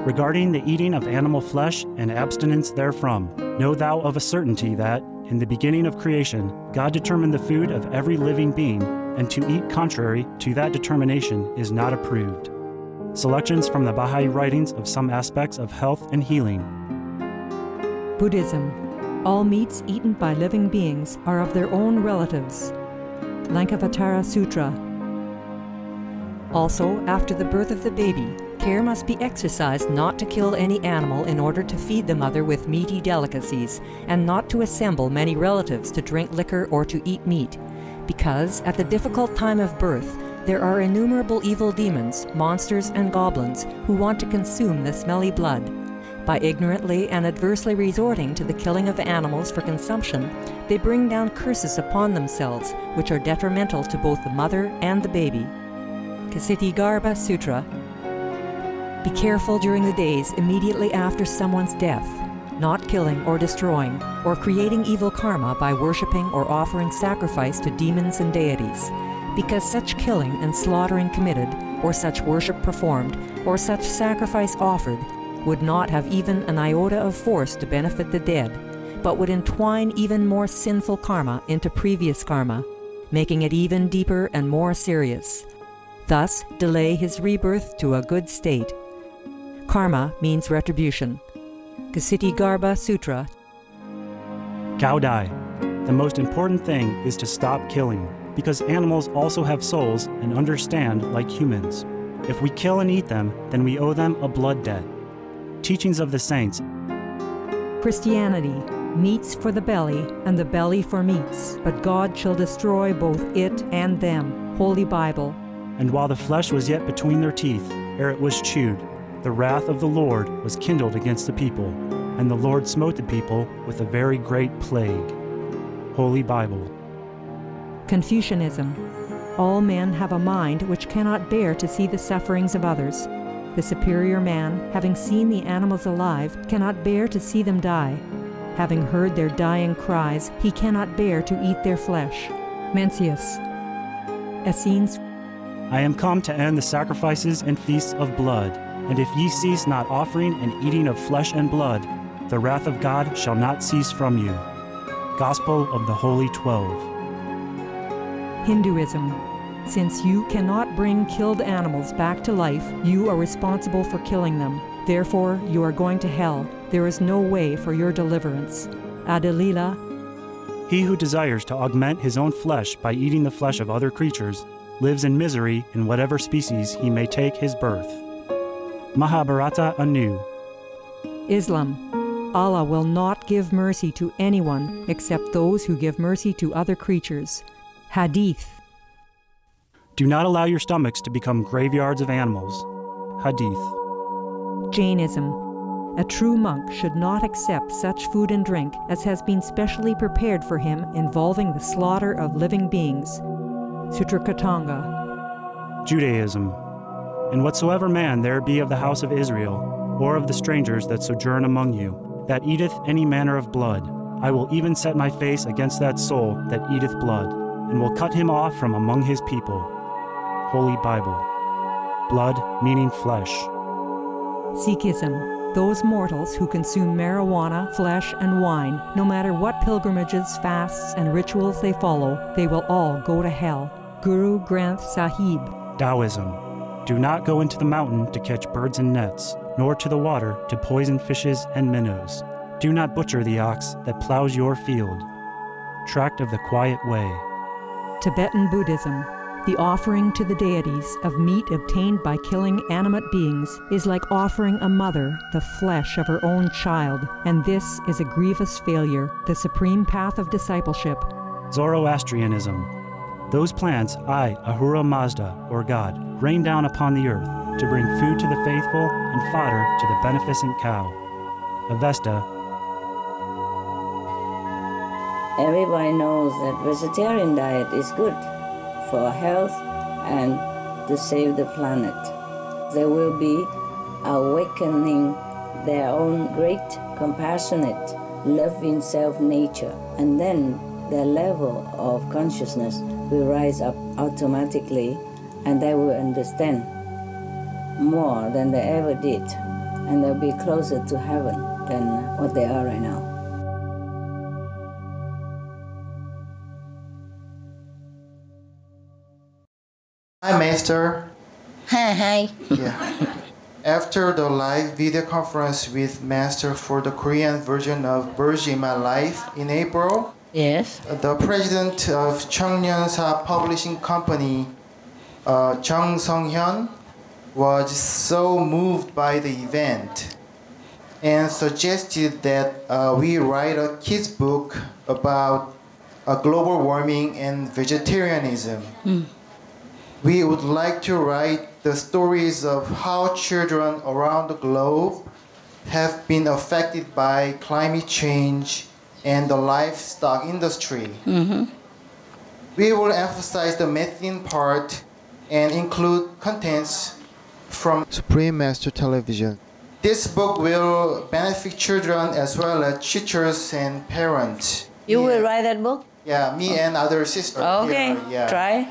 Regarding the eating of animal flesh and abstinence therefrom, know thou of a certainty that, in the beginning of creation, God determined the food of every living being, and to eat contrary to that determination is not approved. Selections from the Baha'i writings of some aspects of health and healing. Buddhism. All meats eaten by living beings are of their own relatives. Lankavatara Sutra. Also, after the birth of the baby, care must be exercised not to kill any animal in order to feed the mother with meaty delicacies, and not to assemble many relatives to drink liquor or to eat meat, because at the difficult time of birth, there are innumerable evil demons, monsters, and goblins who want to consume the smelly blood. By ignorantly and adversely resorting to the killing of animals for consumption, they bring down curses upon themselves, which are detrimental to both the mother and the baby. Ksitigarbha Sutra. Be careful during the days immediately after someone's death, not killing or destroying, or creating evil karma by worshipping or offering sacrifice to demons and deities, because such killing and slaughtering committed, or such worship performed, or such sacrifice offered, would not have even an iota of force to benefit the dead, but would entwine even more sinful karma into previous karma, making it even deeper and more serious. Thus, delay his rebirth to a good state. Karma means retribution. Ksitigarbha Sutra. Gaudai. The most important thing is to stop killing, because animals also have souls and understand like humans. If we kill and eat them, then we owe them a blood debt. Teachings of the Saints. Christianity. Meats for the belly, and the belly for meats, but God shall destroy both it and them. Holy Bible. And while the flesh was yet between their teeth, ere it was chewed, the wrath of the Lord was kindled against the people, and the Lord smote the people with a very great plague. Holy Bible. Confucianism. All men have a mind which cannot bear to see the sufferings of others. The superior man, having seen the animals alive, cannot bear to see them die. Having heard their dying cries, he cannot bear to eat their flesh. Mencius. Essenes. I am come to end the sacrifices and feasts of blood, and if ye cease not offering and eating of flesh and blood, the wrath of God shall not cease from you. Gospel of the Holy 12. Hinduism. Since you cannot bring killed animals back to life, you are responsible for killing them. Therefore, you are going to hell. There is no way for your deliverance. Adalila. He who desires to augment his own flesh by eating the flesh of other creatures lives in misery in whatever species he may take his birth. Mahabharata anew. Islam. Allah will not give mercy to anyone except those who give mercy to other creatures. Hadith. Do not allow your stomachs to become graveyards of animals. Hadith. Jainism. A true monk should not accept such food and drink as has been specially prepared for him involving the slaughter of living beings. Sutrakritanga. Judaism. And whatsoever man there be of the house of Israel, or of the strangers that sojourn among you, that eateth any manner of blood, I will even set my face against that soul that eateth blood, and will cut him off from among his people. Holy Bible. Blood meaning flesh. Sikhism. Those mortals who consume marijuana, flesh, and wine, no matter what pilgrimages, fasts, and rituals they follow, they will all go to hell. Guru Granth Sahib. Taoism. Do not go into the mountain to catch birds and nets, nor to the water to poison fishes and minnows. Do not butcher the ox that plows your field. Tract of the Quiet Way. Tibetan Buddhism. The offering to the deities of meat obtained by killing animate beings is like offering a mother the flesh of her own child, and this is a grievous failure, the supreme path of discipleship. Zoroastrianism. Those plants I, Ahura Mazda, or God, rain down upon the earth to bring food to the faithful and fodder to the beneficent cow. Avesta. Everybody knows that vegetarian diet is good for health and to save the planet. They will be awakening their own great, compassionate, loving self-nature, and then their level of consciousness will rise up automatically, and they will understand more than they ever did, and they'll be closer to heaven than what they are right now. Hi, Master. Hi. Yeah. After the live video conference with Master for the Korean version of Birds in My Life in April, yes, the president of Cheongnyunsa Publishing Company, Chung Sung-hyun, was so moved by the event and suggested that we write a kids book about global warming and vegetarianism. We would like to write the stories of how children around the globe have been affected by climate change and the livestock industry. We will emphasize the methane part and include contents from Supreme Master Television. This book will benefit children as well as teachers and parents. You will write that book? Yeah, me and other sisters. Okay, here, yeah. try.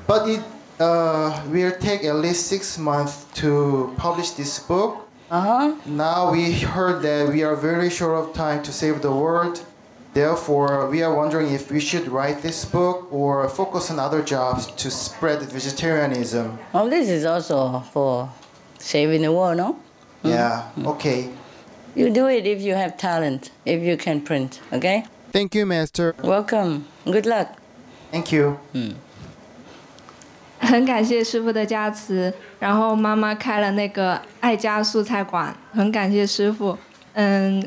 But it will take at least 6 months to publish this book. Now we heard that we are very short of time to save the world. Therefore, we are wondering if we should write this book or focus on other jobs to spread vegetarianism. Well, this is also for saving the world, no? Yeah, okay. You do it if you have talent, if you can print, okay? Thank you, Master. Welcome. Good luck. Thank you. 很感谢师傅的加持，然后妈妈开了那个爱家素菜馆，很感谢师傅。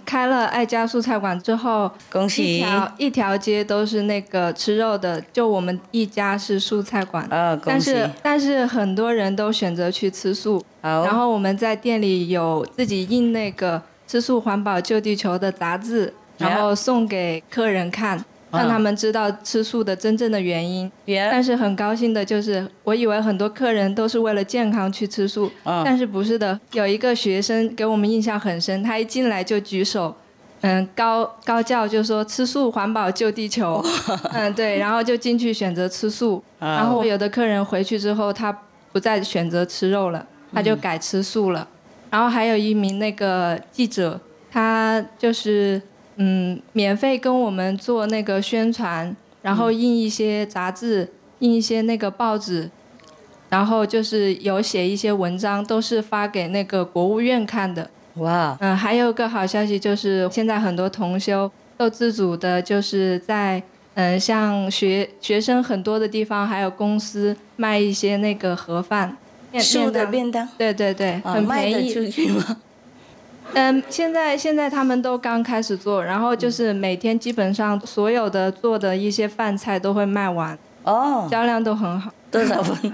开了爱家素菜馆之后，恭喜一条街都是那个吃肉的，就我们一家是素菜馆。恭喜！但是很多人都选择去吃素。然后我们在店里有自己印那个吃素环保救地球的杂志，然后送给客人看。让他们知道吃素的真正的原因。但是很高兴的就是，我以为很多客人都是为了健康去吃素，但是不是的。有一个学生给我们印象很深，他一进来就举手，高叫就说吃素环保救地球，对，然后就进去选择吃素。然后有的客人回去之后，他不再选择吃肉了，他就改吃素了。然后还有一名那个记者，他就是免费跟我们做那个宣传，然后印一些杂志，印一些那个报纸，然后就是有写一些文章，都是发给那个国务院看的。哇！还有个好消息就是现在很多同修都自主的，就是在像学生很多的地方，还有公司卖一些那个盒饭，素的便当。对对对，很便宜。卖得出去吗？现在他们都刚开始做，然后就是每天基本上所有的做的一些饭菜都会卖完，销量都很好。多少份？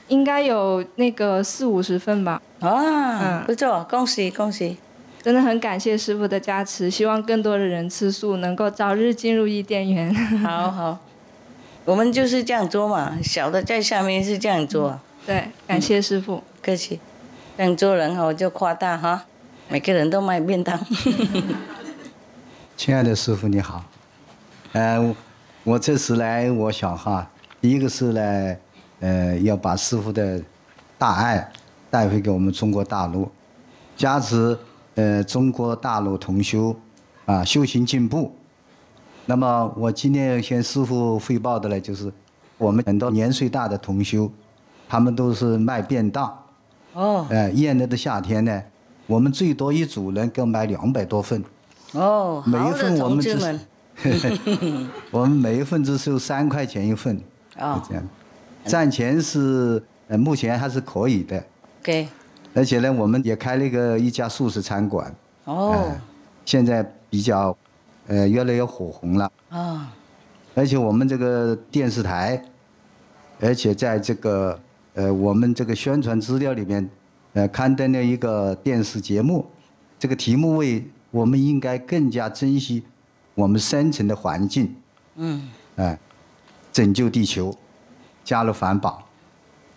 应该有那个40-50份吧。不错，恭喜恭喜！真的很感谢师父的加持，希望更多的人吃素，能够早日进入伊甸园。好，我们就是这样做嘛，小的在下面是这样做。对，感谢师父，客气。这样做人好就夸大哈。每个人都卖便当。亲爱的师父你好，我这次来，我想哈，第一个是呢，要把师父的大爱带回给我们中国大陆，加持中国大陆同修修行进步。那么我今天向师父汇报的呢，就是我们很多年岁大的同修，他们都是卖便当。炎热的夏天呢。我们最多一组人购买200多份，每一份我们只我们每一份只收3块钱一份，这样，赚钱是目前还是可以的。对，而且呢，我们也开了一家素食餐馆，现在比较越来越火红了。而且我们这个电视台，而且在这个我们这个宣传资料里面。刊登了一个电视节目，这个题目为我们应该更加珍惜我们生存的环境，拯救地球，加入环保，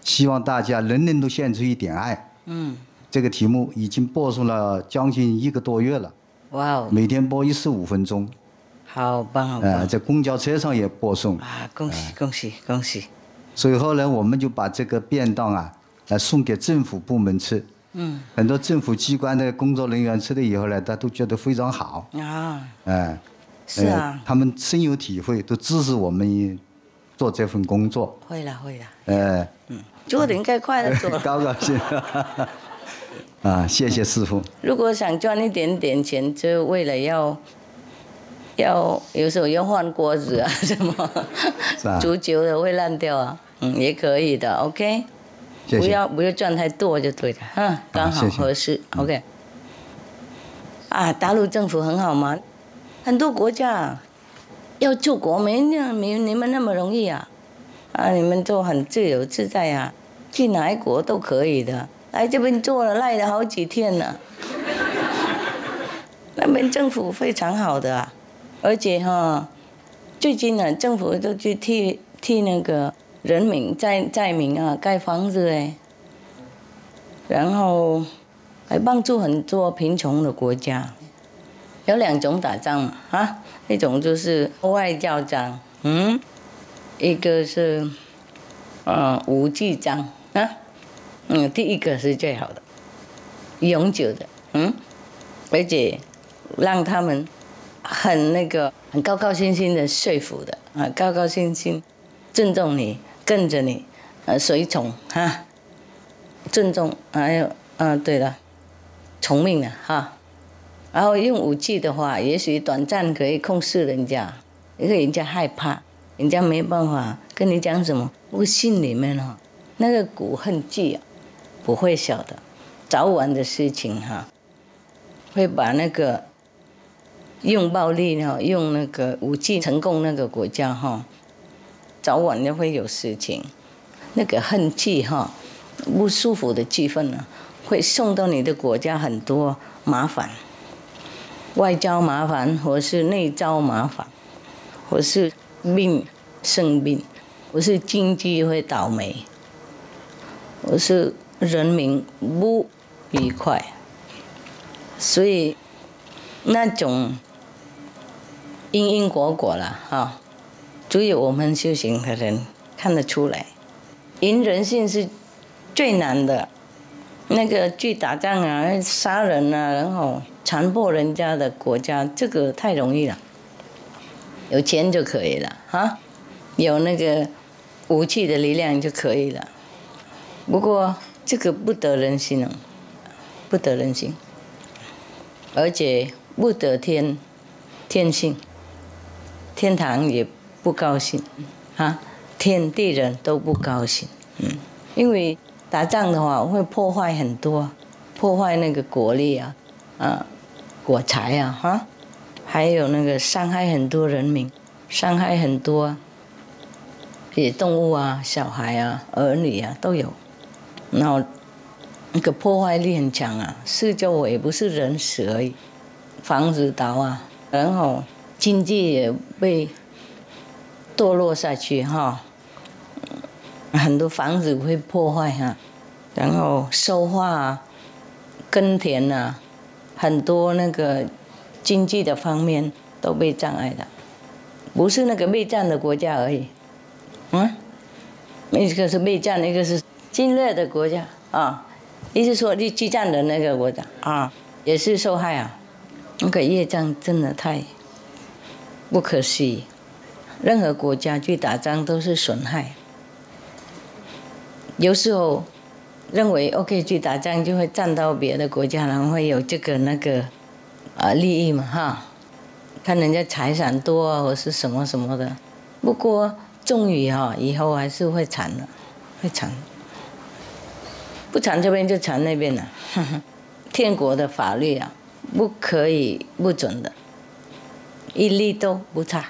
希望大家人人都献出一点爱。这个题目已经播送了将近1个多月了。哇哦！每天播15分钟。好棒好棒！在公交车上也播送。恭喜恭喜恭喜！随后呢，我们就把这个便当送给政府部门吃。很多政府机关的工作人员吃了以后呢，他都觉得非常好。是啊，他们深有体会，都支持我们做这份工作。会了。做的应该快乐做。高兴。谢谢师父。如果想赚一点点钱，就为了要有时候要换锅子啊什么，煮久了会烂掉啊，也可以的 ，OK。谢谢。不要赚太多就对了，刚好合适 ，OK。大陆政府很好嘛，很多国家要救国没你们那么容易啊，你们就很自由自在啊，去哪一国都可以的。来这边做了赖了好几天了，那边政府非常好的啊，而且最近呢，政府都去替那个人民灾民啊盖房子哎，然后还帮助很多贫穷的国家。有2种打仗嘛一种就是外交战，一个是武技战第一个是最好的，永久的，而且让他们很高高兴兴的说服的高高兴兴，尊重你，跟着你，随从尊重，还有对了，从命的然后用武器的话，也许短暂可以控制人家，因为人家害怕，人家没办法跟你讲什么，不过心里面那个股恨气不会小的，早晚的事情会把那个用暴力用那个武器成功那个国家早晚就会有事情，那个恨气不舒服的气氛会送到你的国家很多麻烦，外交麻烦，或是内招麻烦，或是生病，或是经济会倒霉，或是人民不愉快，所以那种因果了只有我们修行的人看得出来。赢人性是最难的，那个去打仗杀人然后残破人家的国家，这个太容易了，有钱就可以了有那个武器的力量就可以了。不过这个不得人心不得人心，而且不得天性，天堂也不高兴天地人都不高兴，因为打仗的话会破坏很多，破坏那个国力国财还有那个伤害很多人民，伤害很多野动物小孩儿女都有，然后那个破坏力很强四周围不是人死而已，房子倒然后经济也被堕落下去很多房子会破坏然后收化耕田很多那个经济的方面都被障碍的，不是那个备战的国家而已，一个是备战，一个是侵略的国家意思说去战的那个国家也是受害那个业障真的太不可思议。任何国家去打仗都是损害，有时候认为 OK 去打仗就会占到别的国家，然后会有这个那个利益嘛看人家财产多或是什么什么的。不过终于以后还是会惨的，会惨，不惨这边就惨那边了。天国的法律不可以不准的，一律都不差。